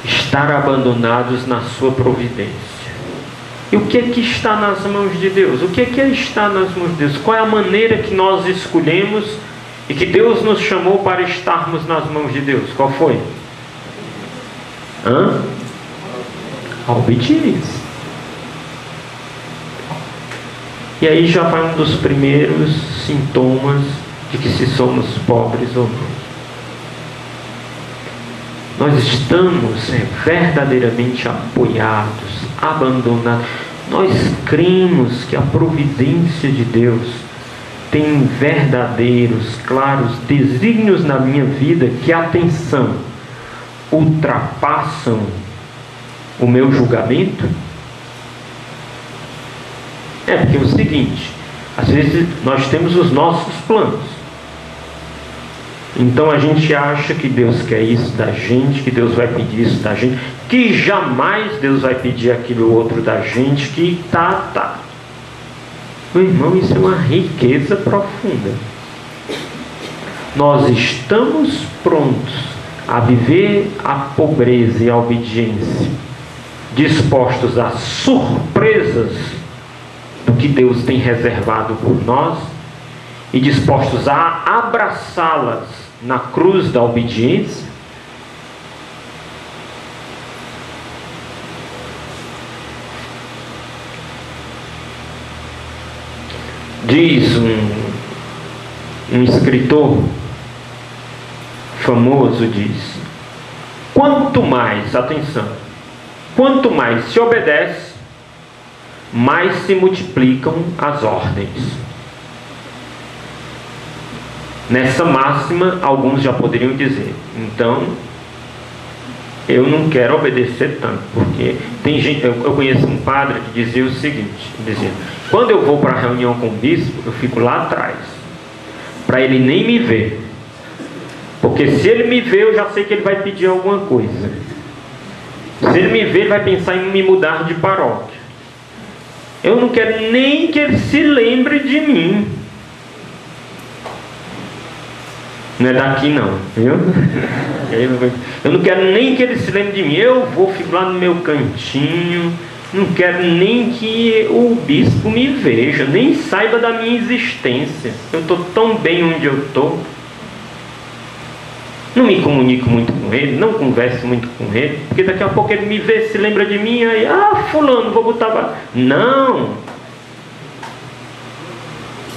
Estar abandonados na sua providência. E o que é que está nas mãos de Deus? O que é estar nas mãos de Deus? Qual é a maneira que nós escolhemos e que Deus nos chamou para estarmos nas mãos de Deus? Qual foi? A obediência. E aí já vai um dos primeiros sintomas de que se somos pobres ou não. Nós estamos verdadeiramente apoiados, abandonados. Nós cremos que a providência de Deus tem verdadeiros, claros desígnios na minha vida que, atenção, ultrapassam o meu julgamento? Porque é o seguinte, às vezes nós temos os nossos planos. Então a gente acha que Deus quer isso da gente, que Deus vai pedir isso da gente, que jamais Deus vai pedir aquilo outro da gente, que tá. Meu irmão, isso é uma riqueza profunda. Nós estamos prontos a viver a pobreza e a obediência, dispostos a surpresas do que Deus tem reservado por nós e dispostos a abraçá-las na cruz da obediência. Diz um escritor famoso, diz: quanto mais, atenção, quanto mais se obedece, mais se multiplicam as ordens. Nessa máxima, alguns já poderiam dizer: então, eu não quero obedecer tanto, porque tem gente, eu conheço um padre que dizia o seguinte, dizia: quando eu vou para a reunião com o bispo, eu fico lá atrás, para ele nem me ver, porque se ele me ver, eu já sei que ele vai pedir alguma coisa. Se ele me ver, ele vai pensar em me mudar de paróquia. Eu não quero nem que ele se lembre de mim. Não é daqui não, viu? Eu não quero nem que ele se lembre de mim. Eu vou ficar lá no meu cantinho. Não quero nem que o bispo me veja, nem saiba da minha existência. Eu estou tão bem onde eu estou. Não me comunico muito com ele, não converso muito com ele, porque daqui a pouco ele me vê, se lembra de mim, aí, fulano, vou botar... Não!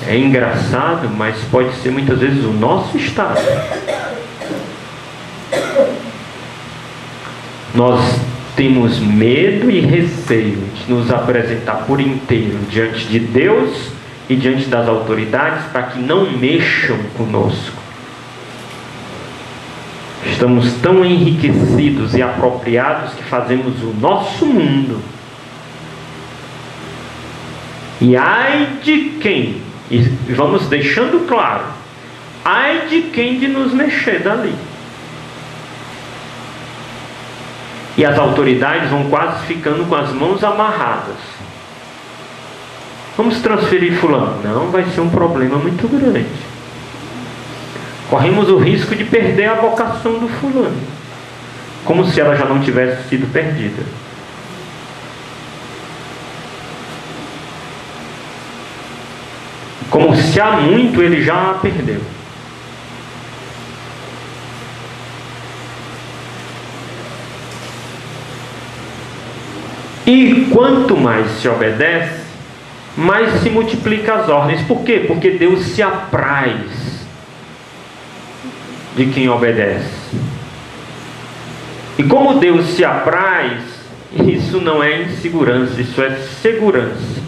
É engraçado, mas pode ser muitas vezes o nosso estado. Nós temos medo e receio de nos apresentar por inteiro diante de Deus e diante das autoridades para que não mexam conosco. Estamos tão enriquecidos e apropriados que fazemos o nosso mundo. E ai de quem, e vamos deixando claro, ai de quem de nos mexer dali. E as autoridades vão quase ficando com as mãos amarradas. Vamos transferir fulano. Não, vai ser um problema muito grande. Corremos o risco de perder a vocação do fulano, como se ela já não tivesse sido perdida. Como se há muito ele já a perdeu. E quanto mais se obedece, mais se multiplica as ordens. Por quê? Porque Deus se apraz de quem obedece. E como Deus se apraz, isso não é insegurança, isso é segurança.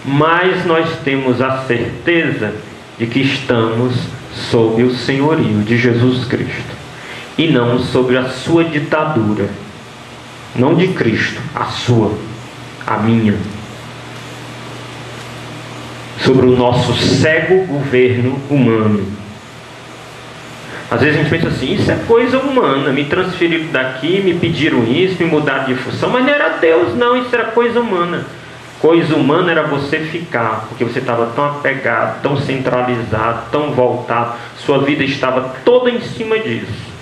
Mas nós temos a certeza de que estamos sob o senhorio de Jesus Cristo e não sob a sua ditadura. Não de Cristo, a sua, a minha. Sobre o nosso cego governo humano. Às vezes a gente pensa assim: isso é coisa humana, me transferiram daqui, me pediram isso, me mudaram de função, mas não era Deus não, isso era coisa humana. Coisa humana era você ficar, porque você estava tão apegado, tão centralizado, tão voltado, sua vida estava toda em cima disso.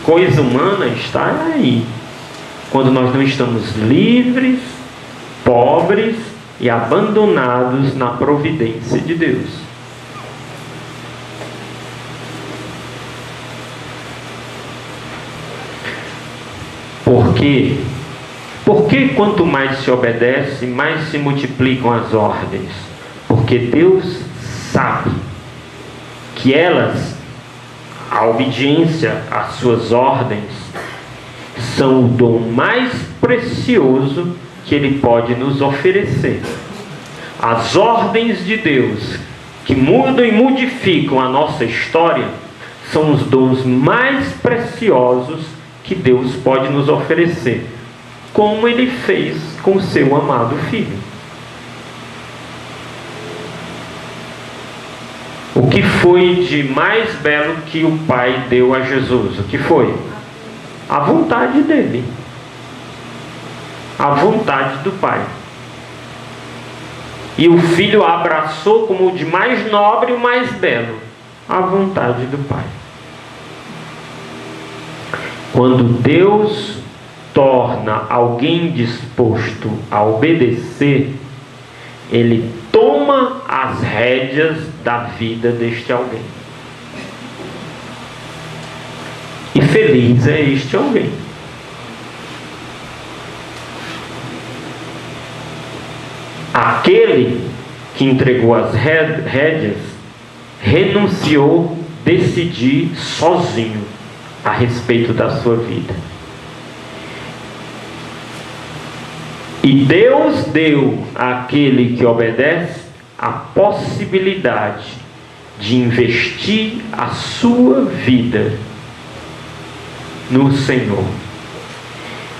Coisa humana está aí, quando nós não estamos livres, pobres e abandonados na providência de Deus. Por quê? Porque quanto mais se obedece, mais se multiplicam as ordens. Porque Deus sabe que elas, a obediência às suas ordens, são o dom mais precioso que Ele pode nos oferecer. As ordens de Deus, que mudam e modificam a nossa história, são os dons mais preciosos que Deus pode nos oferecer, como Ele fez com o seu amado Filho. O que foi de mais belo que o Pai deu a Jesus? O que foi? A vontade dele. A vontade do Pai. E o Filho abraçou como o de mais nobre e o mais belo. A vontade do Pai. Quando Deus torna alguém disposto a obedecer, Ele toma as rédeas da vida deste alguém. E feliz é este alguém. Aquele que entregou as rédeas renunciou decidir sozinho a respeito da sua vida. E Deus deu àquele que obedece a possibilidade de investir a sua vida no Senhor.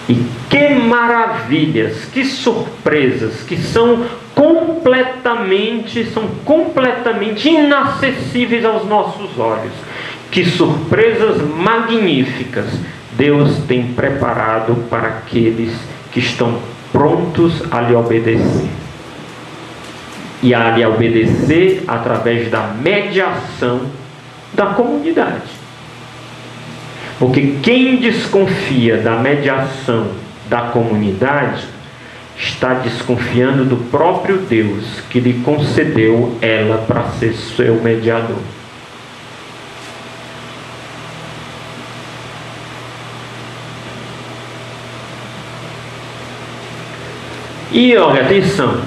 E que maravilhas, que surpresas, que são completamente inacessíveis aos nossos olhos. Que surpresas magníficas Deus tem preparado para aqueles que estão prontos a lhe obedecer. E a lhe obedecer através da mediação da comunidade. Porque quem desconfia da mediação da comunidade está desconfiando do próprio Deus que lhe concedeu ela para ser seu mediador. E olha, atenção,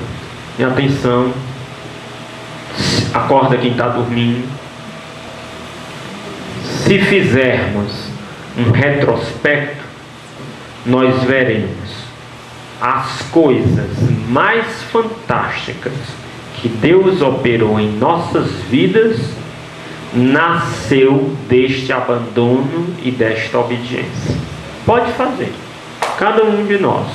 acorda quem está dormindo. Se fizermos um retrospecto, nós veremos as coisas mais fantásticas que Deus operou em nossas vidas, nasceu deste abandono e desta obediência. Pode fazer, cada um de nós.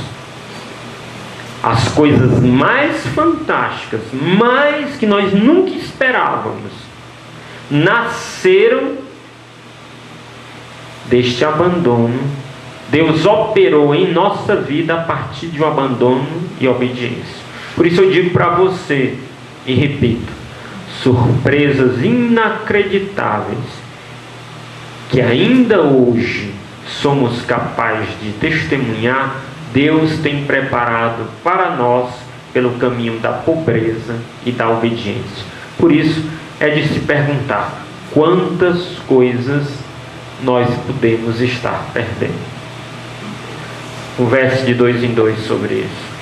As coisas mais fantásticas, mais que nós nunca esperávamos, nasceram deste abandono. Deus operou em nossa vida a partir de um abandono e obediência. Por isso eu digo para você, e repito, surpresas inacreditáveis, que ainda hoje somos capazes de testemunhar, Deus tem preparado para nós pelo caminho da pobreza e da obediência. Por isso é de se perguntar quantas coisas nós podemos estar perdendo. Converse de 2 em 2 sobre isso.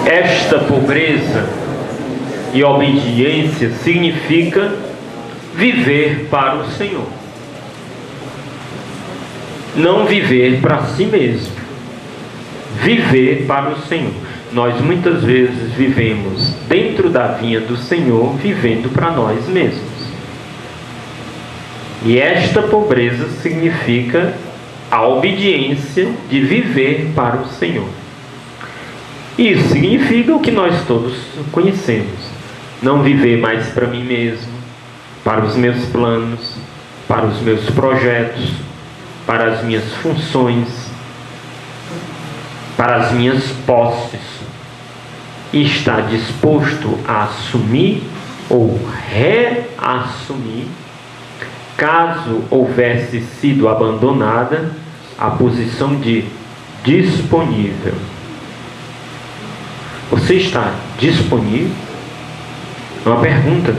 Esta pobreza e obediência significa viver para o Senhor. Não viver para si mesmo. Viver para o Senhor. Nós muitas vezes vivemos dentro da vinha do Senhor, vivendo para nós mesmos. E esta pobreza significa a obediência de viver para o Senhor. Isso significa o que nós todos conhecemos. Não viver mais para mim mesmo, para os meus planos, para os meus projetos, para as minhas funções, para as minhas posses. e está disposto a assumir ou reassumir, caso houvesse sido abandonada, a posição de disponível. Você está disponível? É uma pergunta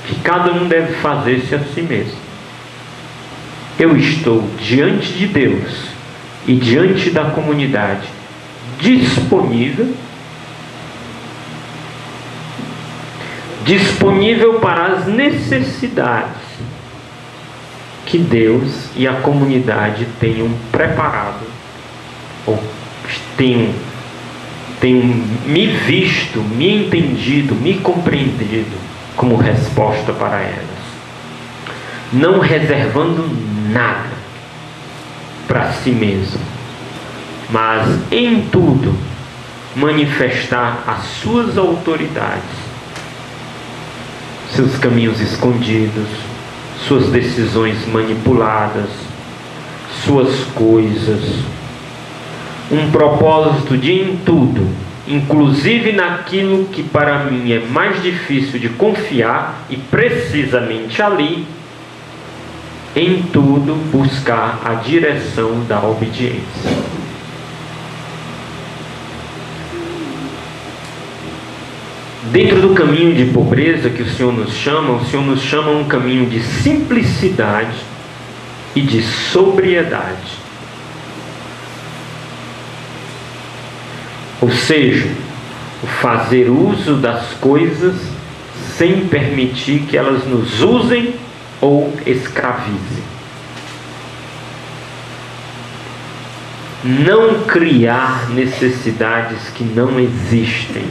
que cada um deve fazer-se a si mesmo. Eu estou diante de Deus e diante da comunidade disponível? Disponível para as necessidades que Deus e a comunidade tenham preparado, ou tenham me visto, me entendido, me compreendido como resposta para elas, não reservando nada para si mesmo, mas em tudo manifestar as suas autoridades, seus caminhos escondidos, suas decisões manipuladas, suas coisas, um propósito de em tudo, inclusive naquilo que para mim é mais difícil de confiar, e precisamente ali, em tudo buscar a direção da obediência. Dentro do caminho de pobreza que o Senhor nos chama um caminho de simplicidade e de sobriedade. Ou seja, o fazer uso das coisas sem permitir que elas nos usem ou escravizem. Não criar necessidades que não existem.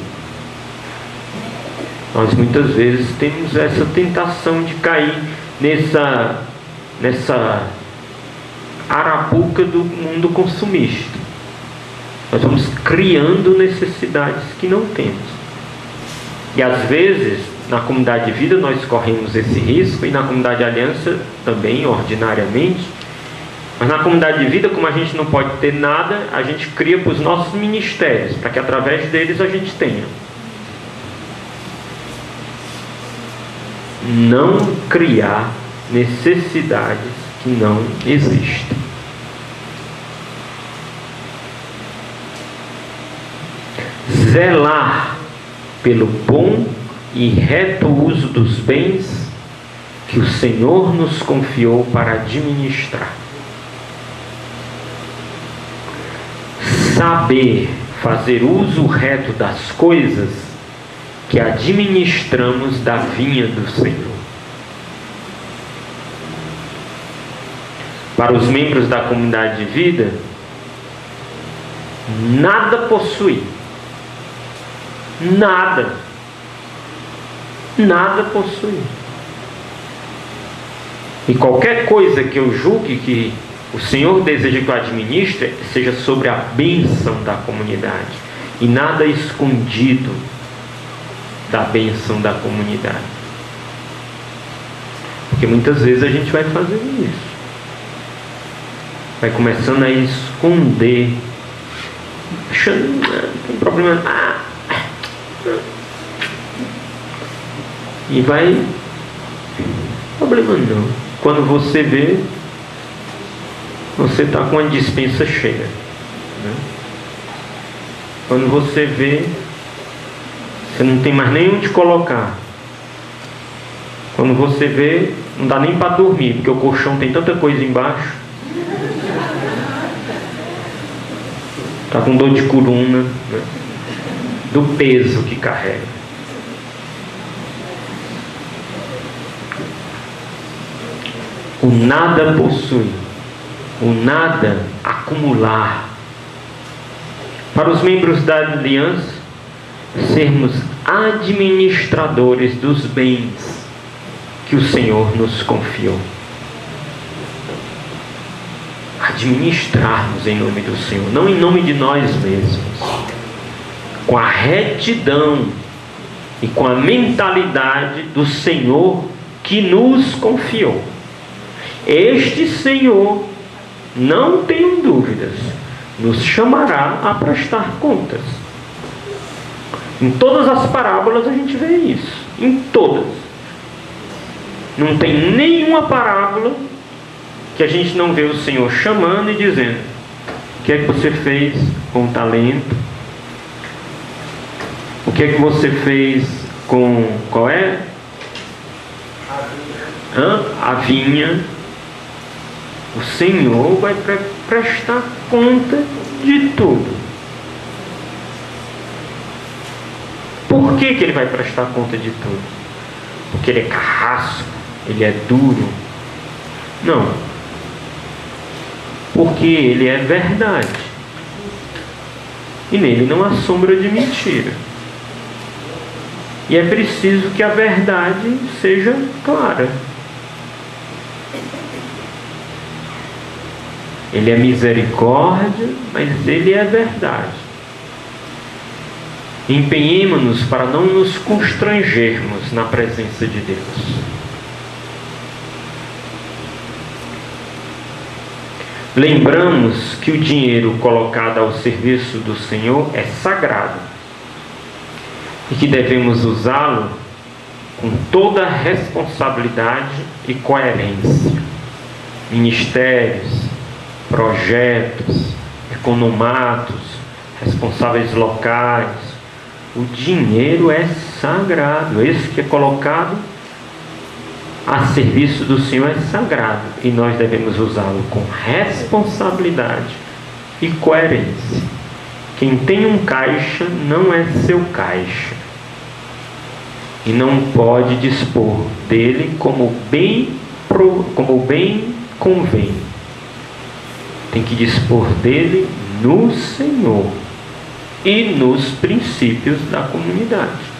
Nós muitas vezes temos essa tentação de cair nessa arapuca do mundo consumista. Nós vamos criando necessidades que não temos. E às vezes, na comunidade de vida, nós corremos esse risco, e na comunidade de aliança também, ordinariamente. Mas na comunidade de vida, como a gente não pode ter nada, a gente cria para os nossos ministérios, para que através deles a gente tenha. Não criar necessidades que não existem. Zelar pelo bom e reto uso dos bens que o Senhor nos confiou para administrar. Saber fazer uso reto das coisas que administramos da vinha do Senhor. Para os membros da comunidade de vida, nada possuir. Nada possuir. E qualquer coisa que eu julgue que o Senhor deseja que eu administre, seja sobre a bênção da comunidade, e nada escondido da bênção da comunidade. Porque muitas vezes a gente vai fazendo isso, vai começando a esconder, achando que não tem problema, e vai, problema não. Quando você vê, você está com a dispensa cheia, né? Quando você vê, você não tem mais nem onde colocar. Quando você vê, não dá nem para dormir, porque o colchão tem tanta coisa embaixo. Está com dor de coluna, né? Do peso que carrega. O nada possui, o nada acumular. Para os membros da aliança, sermos administradores dos bens que o Senhor nos confiou. Administrarmos em nome do Senhor, não em nome de nós mesmos, com a retidão e com a mentalidade do Senhor que nos confiou. Este Senhor, não tenham dúvidas, nos chamará a prestar contas. Em todas as parábolas a gente vê isso. Em todas. Não tem nenhuma parábola que a gente não vê o Senhor chamando e dizendo: o que é que você fez com o talento? O que é que você fez com... qual é? A vinha. O Senhor vai prestar conta de tudo. Por que Ele vai prestar conta de tudo? Porque Ele é carrasco? Ele é duro? Não. Porque Ele é verdade. E nele não há sombra de mentira. E é preciso que a verdade seja clara. Ele é misericórdia, mas Ele é verdade. Empenhemo-nos para não nos constrangermos na presença de Deus. Lembramos que o dinheiro colocado ao serviço do Senhor é sagrado e que devemos usá-lo com toda a responsabilidade e coerência. Ministérios, projetos, economatos, responsáveis locais, o dinheiro é sagrado. Esse que é colocado a serviço do Senhor é sagrado e nós devemos usá-lo com responsabilidade e coerência. Quem tem um caixa não é seu caixa e não pode dispor dele como bem convém. Tem que dispor dele no Senhor e nos princípios da comunidade.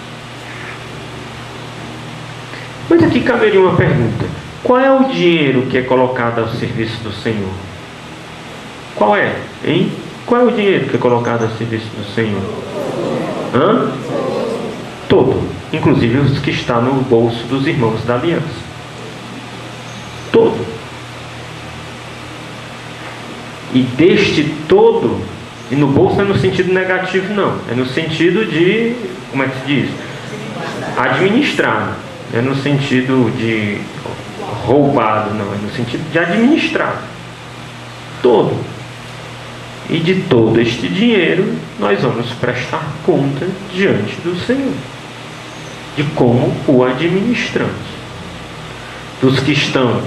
Mas aqui caberia uma pergunta: qual é o dinheiro que é colocado ao serviço do Senhor? Qual é? Hein? Qual é o dinheiro que é colocado ao serviço do Senhor? Todo. Inclusive os que está no bolso dos irmãos da aliança. Todo. E deste todo, e no bolso não é no sentido negativo não, é no sentido de, como é que se diz? Administrar. Não é no sentido de roubado, não, é no sentido de administrar. Todo. E de todo este dinheiro nós vamos prestar conta diante do Senhor, de como o administramos. Dos que estão,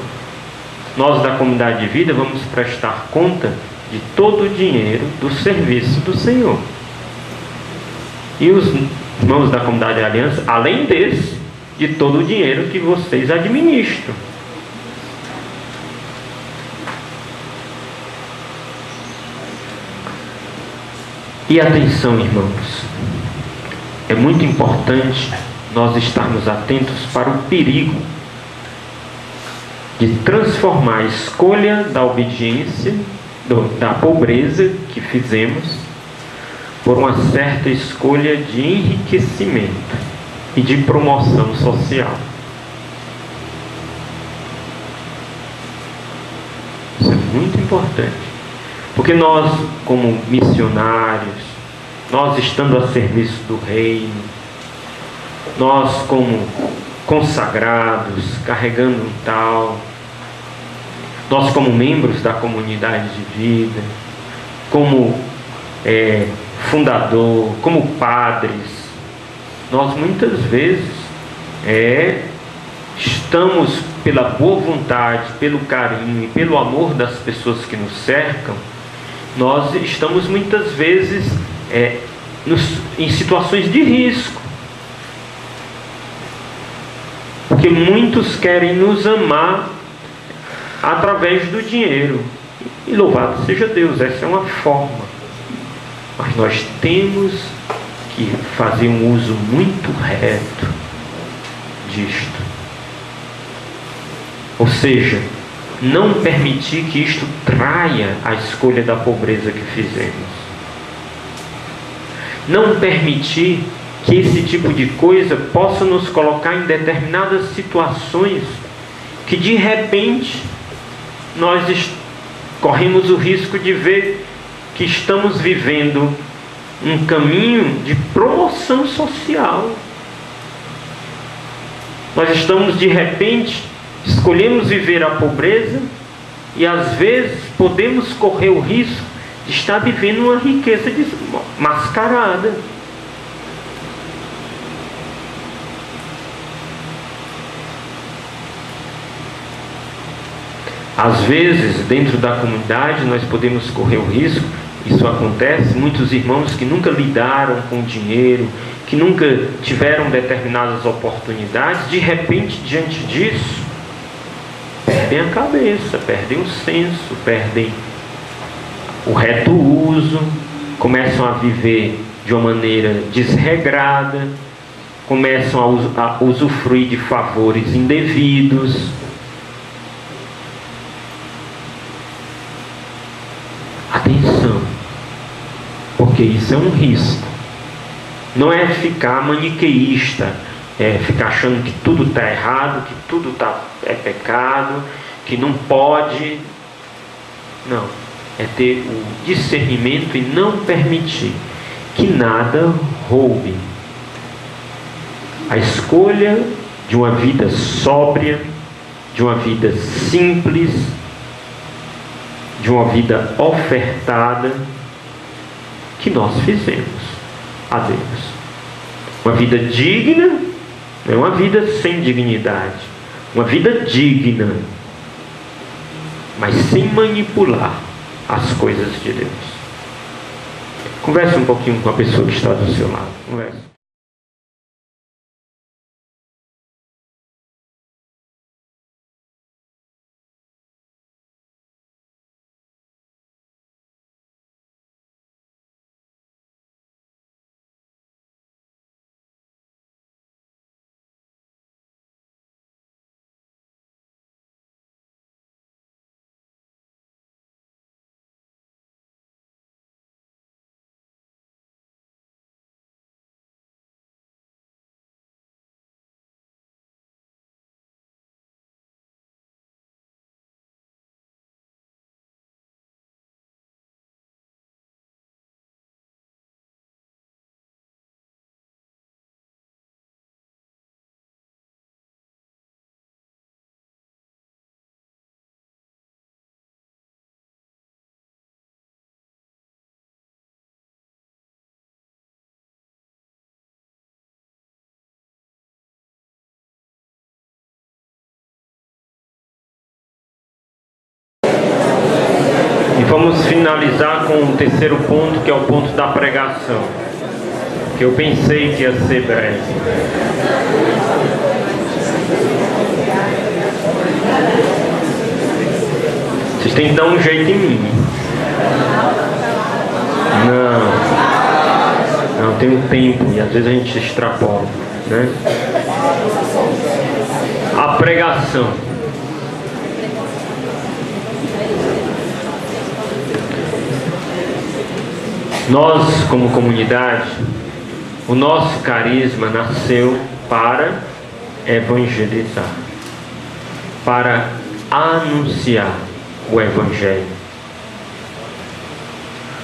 nós da comunidade de vida vamos prestar conta de todo o dinheiro do serviço do Senhor. E os irmãos da comunidade de aliança, além desse, de todo o dinheiro que vocês administram. E atenção, irmãos, é muito importante nós estarmos atentos para o perigo de transformar a escolha da obediência, da pobreza que fizemos, por uma certa escolha de enriquecimento e de promoção social. Isso é muito importante. Porque nós, como missionários, nós estando a serviço do reino, nós como consagrados, carregando um tal, nós como membros da comunidade de vida, como fundador, como padres, nós muitas vezes estamos, pela boa vontade, pelo carinho e pelo amor das pessoas que nos cercam, nós estamos muitas vezes em situações de risco, porque muitos querem nos amar através do dinheiro, e louvado seja Deus, essa é uma forma, mas nós temos que fazer um uso muito reto disto, ou seja, não permitir que isto traia a escolha da pobreza que fizemos, não permitir que esse tipo de coisa possa nos colocar em determinadas situações que de repente nós corremos o risco de ver que estamos vivendo um caminho de promoção social. Nós estamos, de repente, escolhemos viver a pobreza e às vezes podemos correr o risco de estar vivendo uma riqueza mascarada. Às vezes, dentro da comunidade, nós podemos correr o risco, isso acontece, muitos irmãos que nunca lidaram com dinheiro, que nunca tiveram determinadas oportunidades, de repente, diante disso, perdem a cabeça, perdem o senso, perdem o reto uso, começam a viver de uma maneira desregrada, começam a usufruir de favores indevidos. Atenção, porque isso é um risco. Não é ficar maniqueísta, é ficar achando que tudo está errado, que tudo é pecado, que não pode. Não, é ter o discernimento e não permitir que nada roube a escolha de uma vida sóbria, de uma vida simples, de uma vida ofertada que nós fizemos a Deus. Uma vida digna, não é uma vida sem dignidade, uma vida digna, mas sem manipular as coisas de Deus. Converse um pouquinho com a pessoa que está do seu lado. Converse. Vamos finalizar com o terceiro ponto, que é o ponto da pregação, que eu pensei que ia ser breve. Vocês têm que dar um jeito em mim. Não tem um tempo e às vezes a gente extrapola, né? A pregação. Nós, como comunidade, o nosso carisma nasceu para evangelizar, para anunciar o Evangelho.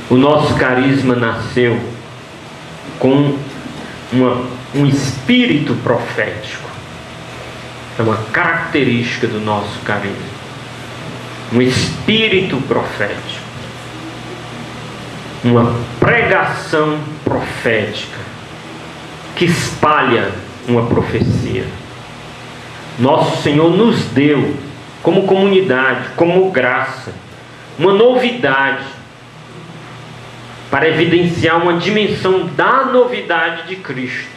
O nosso carisma nasceu com um espírito profético. É uma característica do nosso carisma. Um espírito profético. Uma pregação profética que espalha uma profecia. Nosso Senhor nos deu, como comunidade, como graça, uma novidade para evidenciar uma dimensão da novidade de Cristo,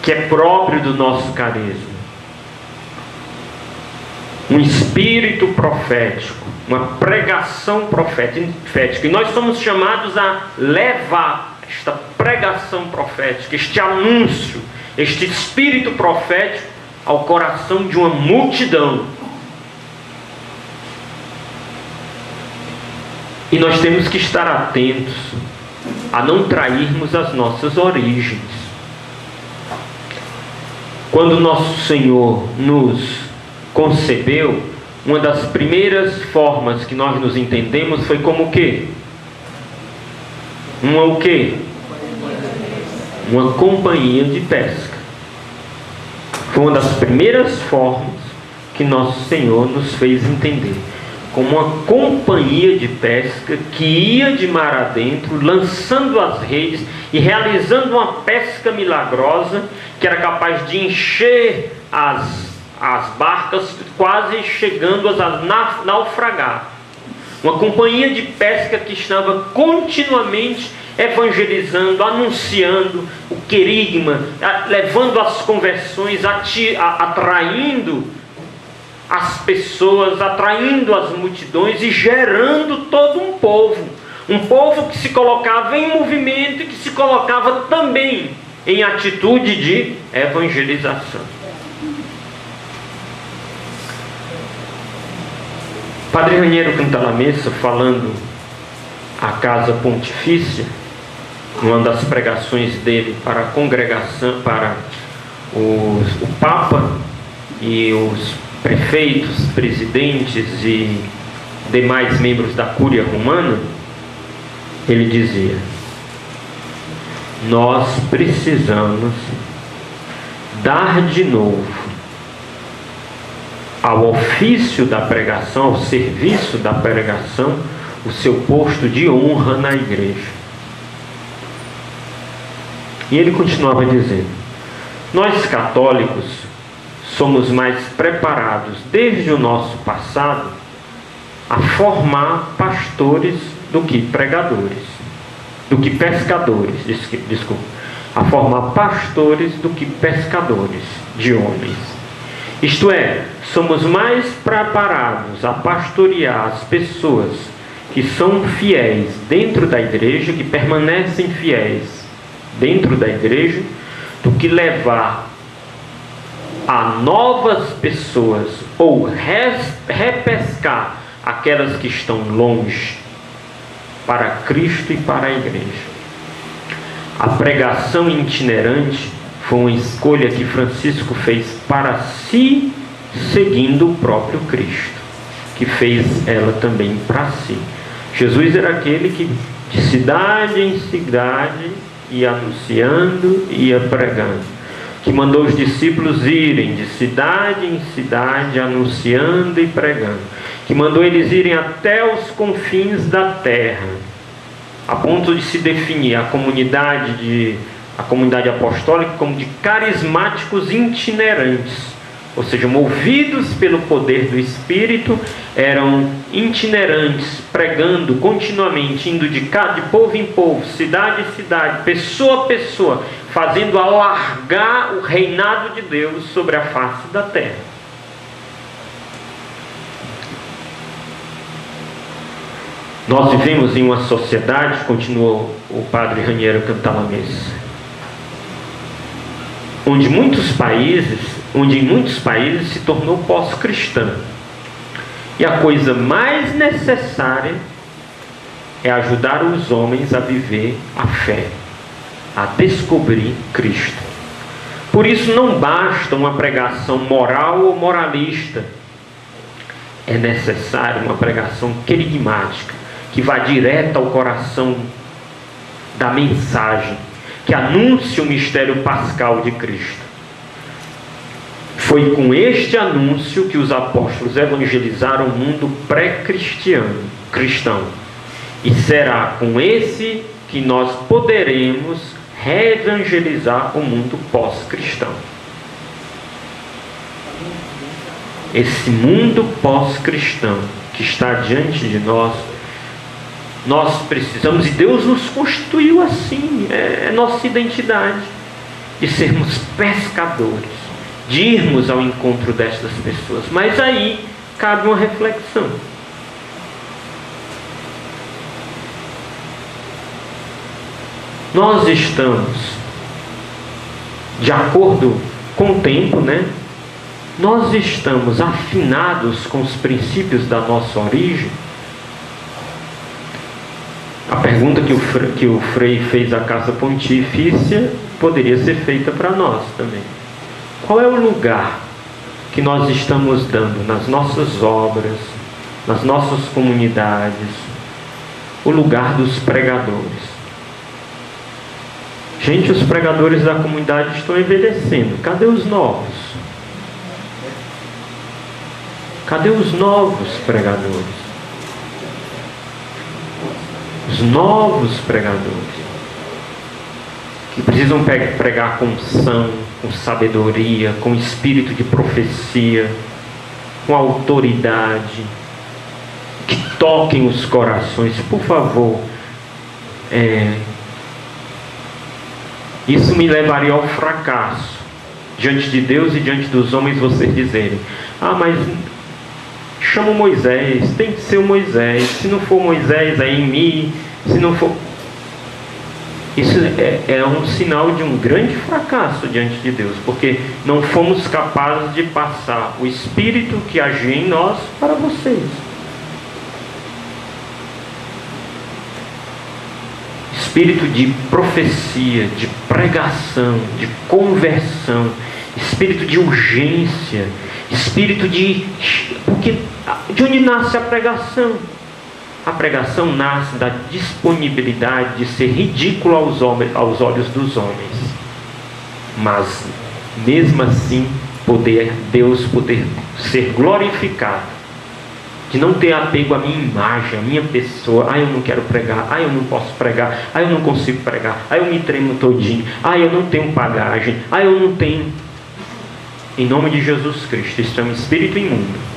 que é próprio do nosso carisma. Um espírito profético, uma pregação profética. E nós somos chamados a levar esta pregação profética, este anúncio, este espírito profético ao coração de uma multidão. E nós temos que estar atentos a não trairmos as nossas origens. Quando nosso Senhor nos concebeu, uma das primeiras formas que nós nos entendemos foi como o quê? Uma o quê? Uma companhia de pesca. Foi uma das primeiras formas que nosso Senhor nos fez entender. Como uma companhia de pesca que ia de mar adentro, lançando as redes e realizando uma pesca milagrosa, que era capaz de encher as barcas, quase chegando a naufragar. Uma companhia de pesca que estava continuamente evangelizando, anunciando o querigma, levando as conversões, atraindo as pessoas, atraindo as multidões e gerando todo um povo que se colocava em movimento e que se colocava também em atitude de evangelização. Padre Raniero Cantalamessa, falando à Casa Pontifícia, uma das pregações dele para a congregação, para o Papa e os prefeitos, presidentes e demais membros da Cúria Romana, ele dizia: nós precisamos dar de novo ao ofício da pregação, ao serviço da pregação, o seu posto de honra na igreja. E ele continuava dizendo: nós católicos somos mais preparados desde o nosso passado a formar pastores do que pregadores, do que pescadores, desculpa, a formar pastores do que pescadores de homens. Isto é, somos mais preparados a pastorear as pessoas que são fiéis dentro da igreja, que permanecem fiéis dentro da igreja, do que levar a novas pessoas ou repescar aquelas que estão longe para Cristo e para a igreja. A pregação itinerante foi uma escolha que Francisco fez para si, seguindo o próprio Cristo, que fez ela também para si. Jesus era aquele que de cidade em cidade ia anunciando, ia pregando, que mandou os discípulos irem de cidade em cidade anunciando e pregando, que mandou eles irem até os confins da terra, a ponto de se definir a comunidade apostólica como de carismáticos itinerantes, ou seja, movidos pelo poder do Espírito, eram itinerantes, pregando continuamente, indo de povo em povo, cidade em cidade, pessoa a pessoa, fazendo alargar o reinado de Deus sobre a face da terra. Nós vivemos em uma sociedade, continuou o padre Raniero Cantalamessa, onde em muitos países se tornou pós-cristã. E a coisa mais necessária é ajudar os homens a viver a fé, a descobrir Cristo. Por isso não basta uma pregação moral ou moralista. É necessário uma pregação querigmática, que vá direto ao coração da mensagem, que anuncie o mistério pascal de Cristo. Foi com este anúncio que os apóstolos evangelizaram o mundo pré-cristão. E será com esse que nós poderemos reevangelizar o mundo pós-cristão. Esse mundo pós-cristão que está diante de nós, nós precisamos, e Deus nos constituiu assim, é nossa identidade, de sermos pescadores, de irmos ao encontro destas pessoas. Mas aí cabe uma reflexão. Nós estamos de acordo com o tempo, né? Nós estamos afinados com os princípios da nossa origem. A pergunta que o Frei fez à Casa Pontifícia poderia ser feita para nós também. Qual é o lugar que nós estamos dando nas nossas obras, nas nossas comunidades, o lugar dos pregadores? Gente, os pregadores da comunidade estão envelhecendo. Cadê os novos? Cadê os novos pregadores? Os novos pregadores que precisam pregar com unção, com sabedoria, com espírito de profecia, com autoridade, que toquem os corações. Por favor, isso me levaria ao fracasso diante de Deus e diante dos homens, vocês dizerem: mas chama o Moisés, tem que ser o Moisés, se não for Moisés é em mim, se não for... Isso é um sinal de um grande fracasso diante de Deus, porque não fomos capazes de passar o Espírito que agia em nós para vocês. Espírito de profecia, de pregação, de conversão, espírito de urgência, espírito de... Porque de onde nasce a pregação? A pregação nasce da disponibilidade de ser ridículo aos olhos dos homens, mas mesmo assim Deus poder ser glorificado, de não ter apego à minha imagem, à minha pessoa. Eu não quero pregar, eu não posso pregar, eu não consigo pregar, eu me tremo todinho, eu não tenho bagagem, eu não tenho. Em nome de Jesus Cristo, isso é um espírito imundo.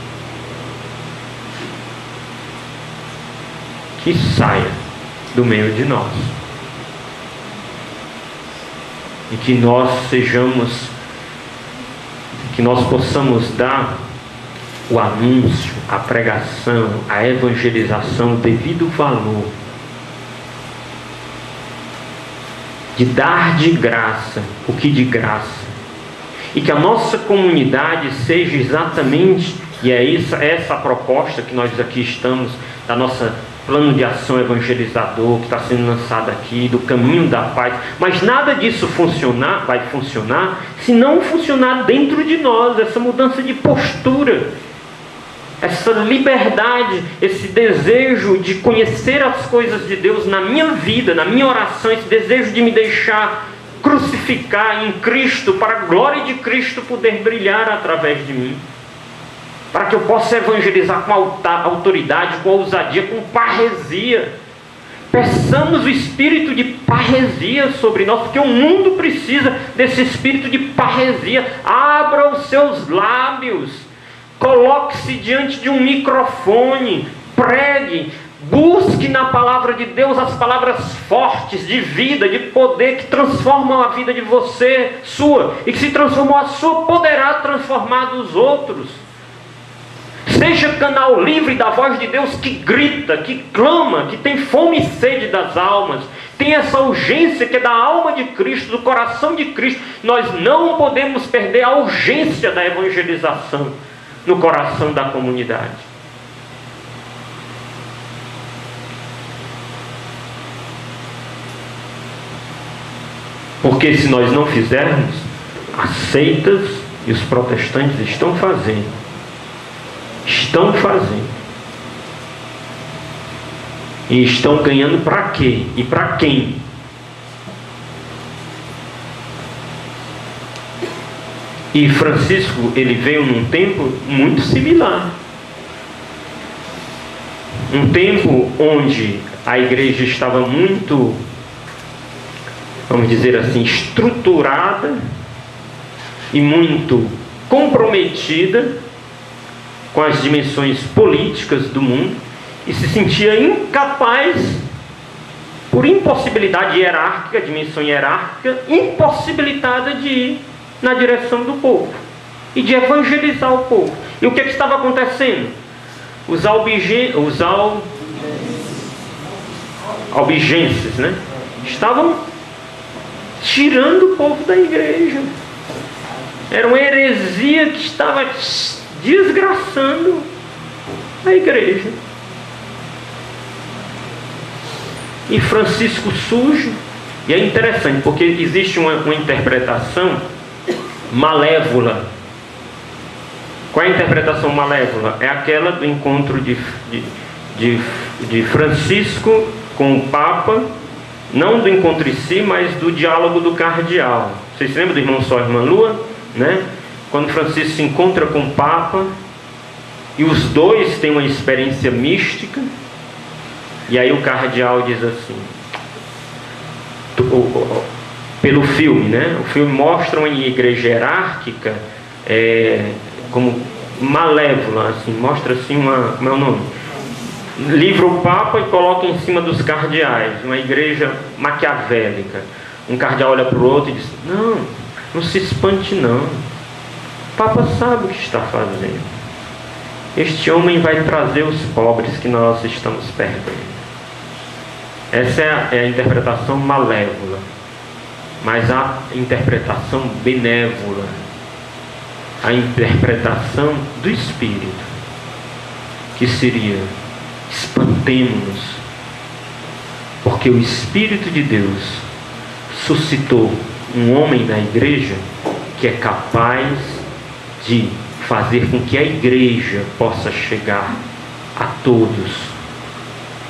Que saia do meio de nós, e que nós possamos dar o anúncio, a pregação, a evangelização, o devido valor, de dar de graça o que de graça, e que a nossa comunidade seja exatamente, e é essa a proposta que nós aqui estamos, da nossa plano de ação evangelizador que está sendo lançado aqui, do caminho da paz. Mas nada disso vai funcionar se não funcionar dentro de nós, essa mudança de postura, essa liberdade, esse desejo de conhecer as coisas de Deus na minha vida, na minha oração, esse desejo de me deixar crucificar em Cristo, para a glória de Cristo poder brilhar através de mim, para que eu possa evangelizar com autoridade, com ousadia, com parresia. Peçamos o espírito de parresia sobre nós, porque o mundo precisa desse espírito de parresia. Abra os seus lábios, coloque-se diante de um microfone, pregue, busque na palavra de Deus as palavras fortes de vida, de poder, que transformam a vida de você, sua, e que se transformou a sua, poderá transformar dos outros. Seja canal livre da voz de Deus, que grita, que clama, que tem fome e sede das almas, tem essa urgência que é da alma de Cristo, do coração de Cristo. Nós não podemos perder a urgência da evangelização no coração da comunidade. Porque se nós não fizermos, as seitas e os protestantes estão fazendo. E estão ganhando para quê? E para quem? E Francisco, ele veio num tempo muito similar. Um tempo onde a igreja estava muito, vamos dizer assim, estruturada e muito comprometida com as dimensões políticas do mundo, e se sentia incapaz, por impossibilidade hierárquica, dimensão hierárquica, impossibilitada de ir na direção do povo e de evangelizar o povo. E o que estava acontecendo? Os albigenses, estavam tirando o povo da igreja. Era uma heresia que estava desgraçando a igreja. E Francisco surge, e é interessante, porque existe uma interpretação malévola. Qual é a interpretação malévola? É aquela do encontro de Francisco com o Papa não do encontro em si, mas do diálogo do cardeal. Vocês se lembram do irmão Sol e irmã Lua, né? Quando Francisco se encontra com o Papa e os dois têm uma experiência mística, e aí o cardeal diz assim, pelo filme, né? O filme mostra uma igreja hierárquica como malévola, assim, mostra assim como é o nome? Livra o Papa e coloca em cima dos cardeais, uma igreja maquiavélica. Um cardeal olha para o outro e diz: não se espante não. O Papa sabe o que está fazendo. Este homem vai trazer os pobres que nós estamos perdendo. Essa é a interpretação malévola. Mas a interpretação benévola, a interpretação do Espírito, que seria: espantemo-nos, porque o Espírito de Deus suscitou um homem na igreja que é capaz de fazer com que a igreja possa chegar a todos,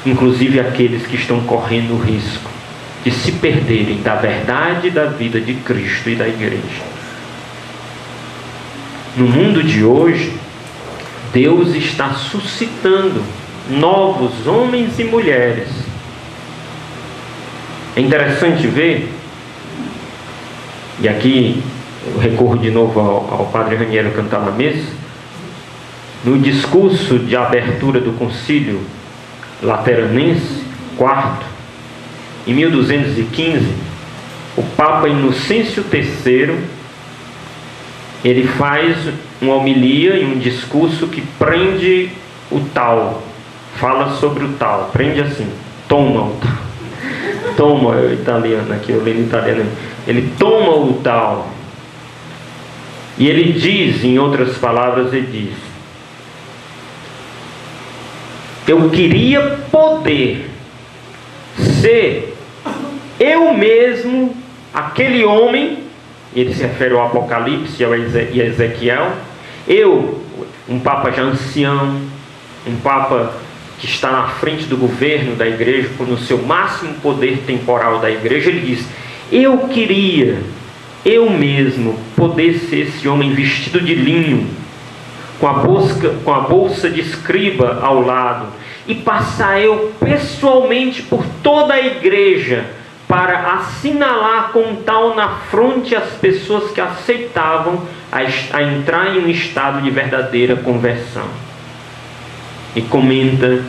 inclusive aqueles que estão correndo o risco de se perderem da verdade e da vida de Cristo e da igreja. No mundo de hoje, Deus está suscitando novos homens e mulheres. É interessante ver, e aqui eu recorro de novo ao Padre Raniero Cantalamessa, no discurso de abertura do Concílio Lateranense IV, em 1215, o Papa Inocêncio III, ele faz uma homilia e um discurso que prende o tal, fala sobre o tal, prende assim, toma o tal, toma, é o italiano aqui, eu leio em italiano, ele toma o tal, e ele diz, em outras palavras, ele diz: eu queria poder ser eu mesmo aquele homem, ele se refere ao Apocalipse e a Ezequiel, um Papa já ancião, um Papa que está na frente do governo da igreja, no seu máximo poder temporal da igreja, ele diz: eu queria, eu mesmo, poder ser esse homem vestido de linho, com a bolsa de escriba ao lado, e passar eu pessoalmente por toda a igreja, para assinalar com tal na fronte as pessoas que aceitavam a entrar em um estado de verdadeira conversão. E comenta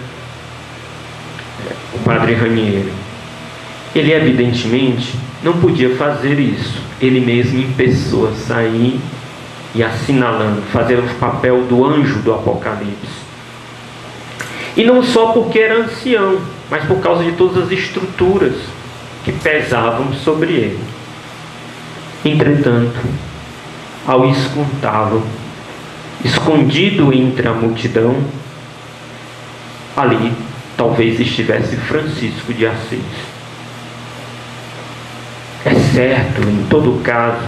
o Padre Raniero, ele evidentemente não podia fazer isso, ele mesmo em pessoa sair e assinalando, fazer o papel do anjo do Apocalipse. E não só porque era ancião, mas por causa de todas as estruturas que pesavam sobre ele. Entretanto, ao escutá-lo, escondido entre a multidão, ali talvez estivesse Francisco de Assis. É certo, em todo caso,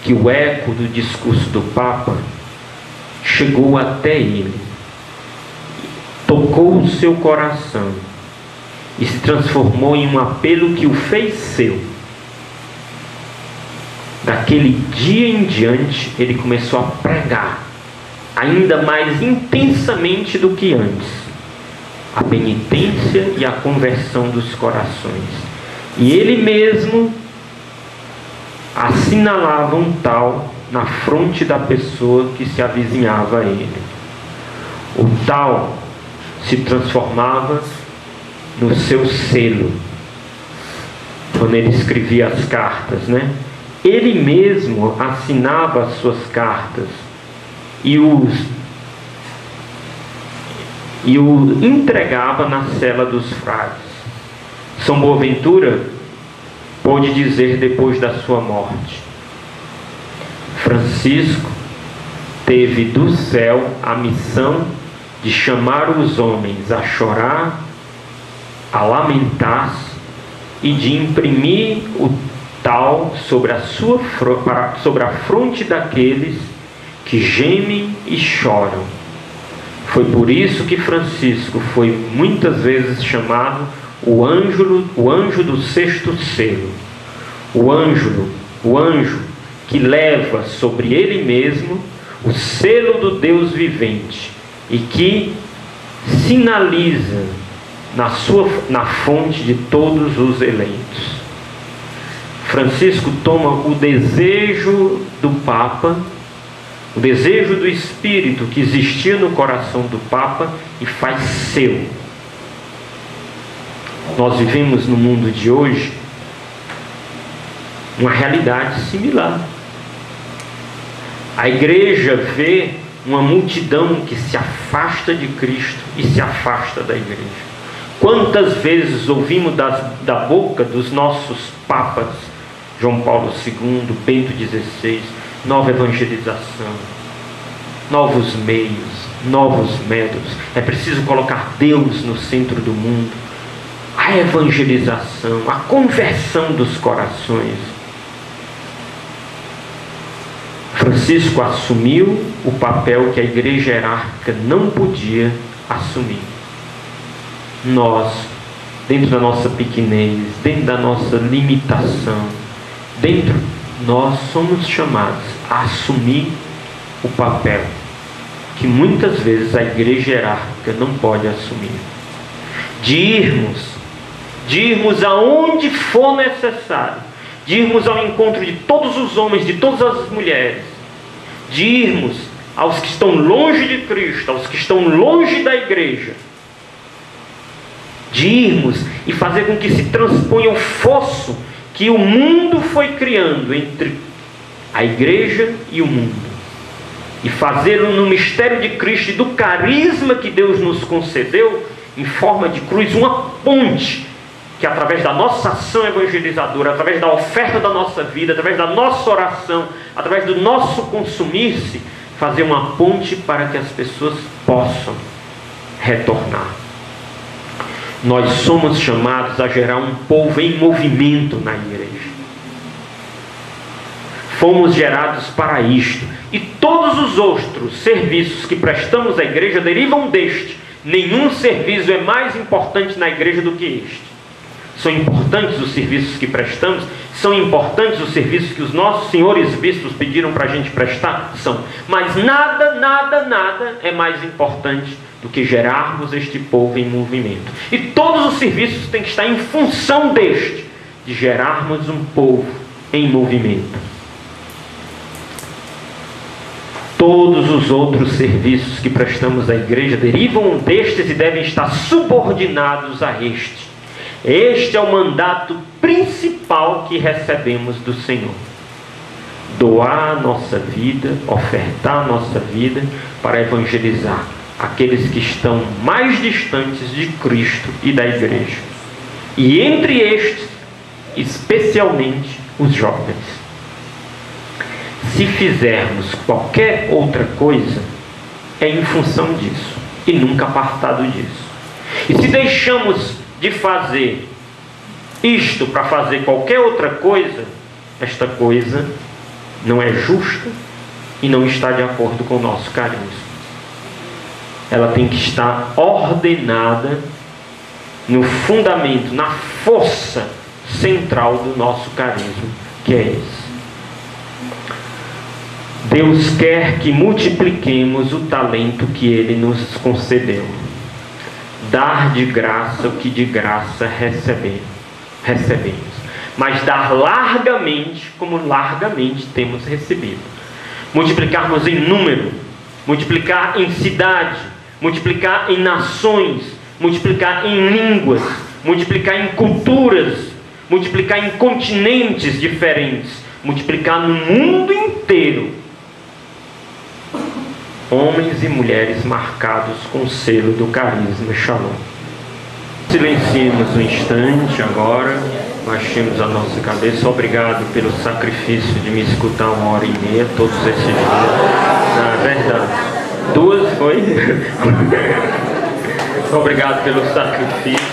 que o eco do discurso do Papa chegou até ele, tocou o seu coração e se transformou em um apelo que o fez seu. Daquele dia em diante, ele começou a pregar ainda mais intensamente do que antes a penitência e a conversão dos corações. E ele mesmo assinalava um tal na fronte da pessoa que se avizinhava a ele. O tal se transformava no seu selo, quando ele escrevia as cartas, né? Ele mesmo assinava as suas cartas e o entregava na cela dos frades. São Boaventura pôde dizer depois da sua morte: Francisco teve do céu a missão de chamar os homens a chorar, a lamentar-se e de imprimir o tal sobre a fronte daqueles que gemem e choram. Foi por isso que Francisco foi muitas vezes chamado o anjo do sexto selo, o anjo que leva sobre ele mesmo o selo do Deus vivente e que sinaliza na fonte de todos os eleitos. Francisco toma o desejo do Papa, o desejo do Espírito que existia no coração do Papa e faz seu. Nós vivemos no mundo de hoje uma realidade similar. A igreja vê uma multidão que se afasta de Cristo e se afasta da igreja. Quantas vezes ouvimos da boca dos nossos papas, João Paulo II, Bento XVI, nova evangelização, novos meios, novos métodos. É preciso colocar Deus no centro do mundo. A evangelização, a conversão dos corações. Francisco assumiu o papel que a igreja hierárquica não podia assumir. Nós, dentro da nossa pequenez, dentro da nossa limitação, nós somos chamados a assumir o papel que muitas vezes a igreja hierárquica não pode assumir. De irmos aonde for necessário, de irmos ao encontro de todos os homens, de todas as mulheres, de irmos aos que estão longe de Cristo, aos que estão longe da igreja, de irmos e fazer com que se transponha o fosso que o mundo foi criando entre a igreja e o mundo, e fazê-lo no mistério de Cristo e do carisma que Deus nos concedeu em forma de cruz, uma ponte que através da nossa ação evangelizadora, através da oferta da nossa vida, através da nossa oração, através do nosso consumir-se, fazer uma ponte para que as pessoas possam retornar. Nós somos chamados a gerar um povo em movimento na igreja. Fomos gerados para isto. E todos os outros serviços que prestamos à igreja derivam deste. Nenhum serviço é mais importante na igreja do que este. São importantes os serviços que prestamos, são importantes os serviços que os nossos senhores bispos pediram para a gente prestar, são. Mas nada é mais importante do que gerarmos este povo em movimento. E todos os serviços têm que estar em função deste, de gerarmos um povo em movimento. Todos os outros serviços que prestamos à igreja derivam destes e devem estar subordinados a este. Este é o mandato principal que recebemos do Senhor. Doar a nossa vida, ofertar a nossa vida para evangelizar aqueles que estão mais distantes de Cristo e da igreja. E entre estes, especialmente os jovens. Se fizermos qualquer outra coisa, é em função disso e nunca apartado disso. E se deixamos de fazer isto para fazer qualquer outra coisa, esta coisa não é justa e não está de acordo com o nosso carisma. Ela tem que estar ordenada no fundamento, na força central do nosso carisma, que é esse. Deus quer que multipliquemos o talento que Ele nos concedeu. Dar de graça o que de graça recebemos. Mas dar largamente, como largamente temos recebido. Multiplicarmos em número, multiplicar em cidade, multiplicar em nações, multiplicar em línguas, multiplicar em culturas, multiplicar em continentes diferentes, multiplicar no mundo inteiro. Homens e mulheres marcados com o selo do carisma Shalom. Silenciemos um instante agora, baixemos a nossa cabeça. Obrigado pelo sacrifício de me escutar 1h30 todos esses dias. Na verdade, 2 foi? Obrigado pelo sacrifício.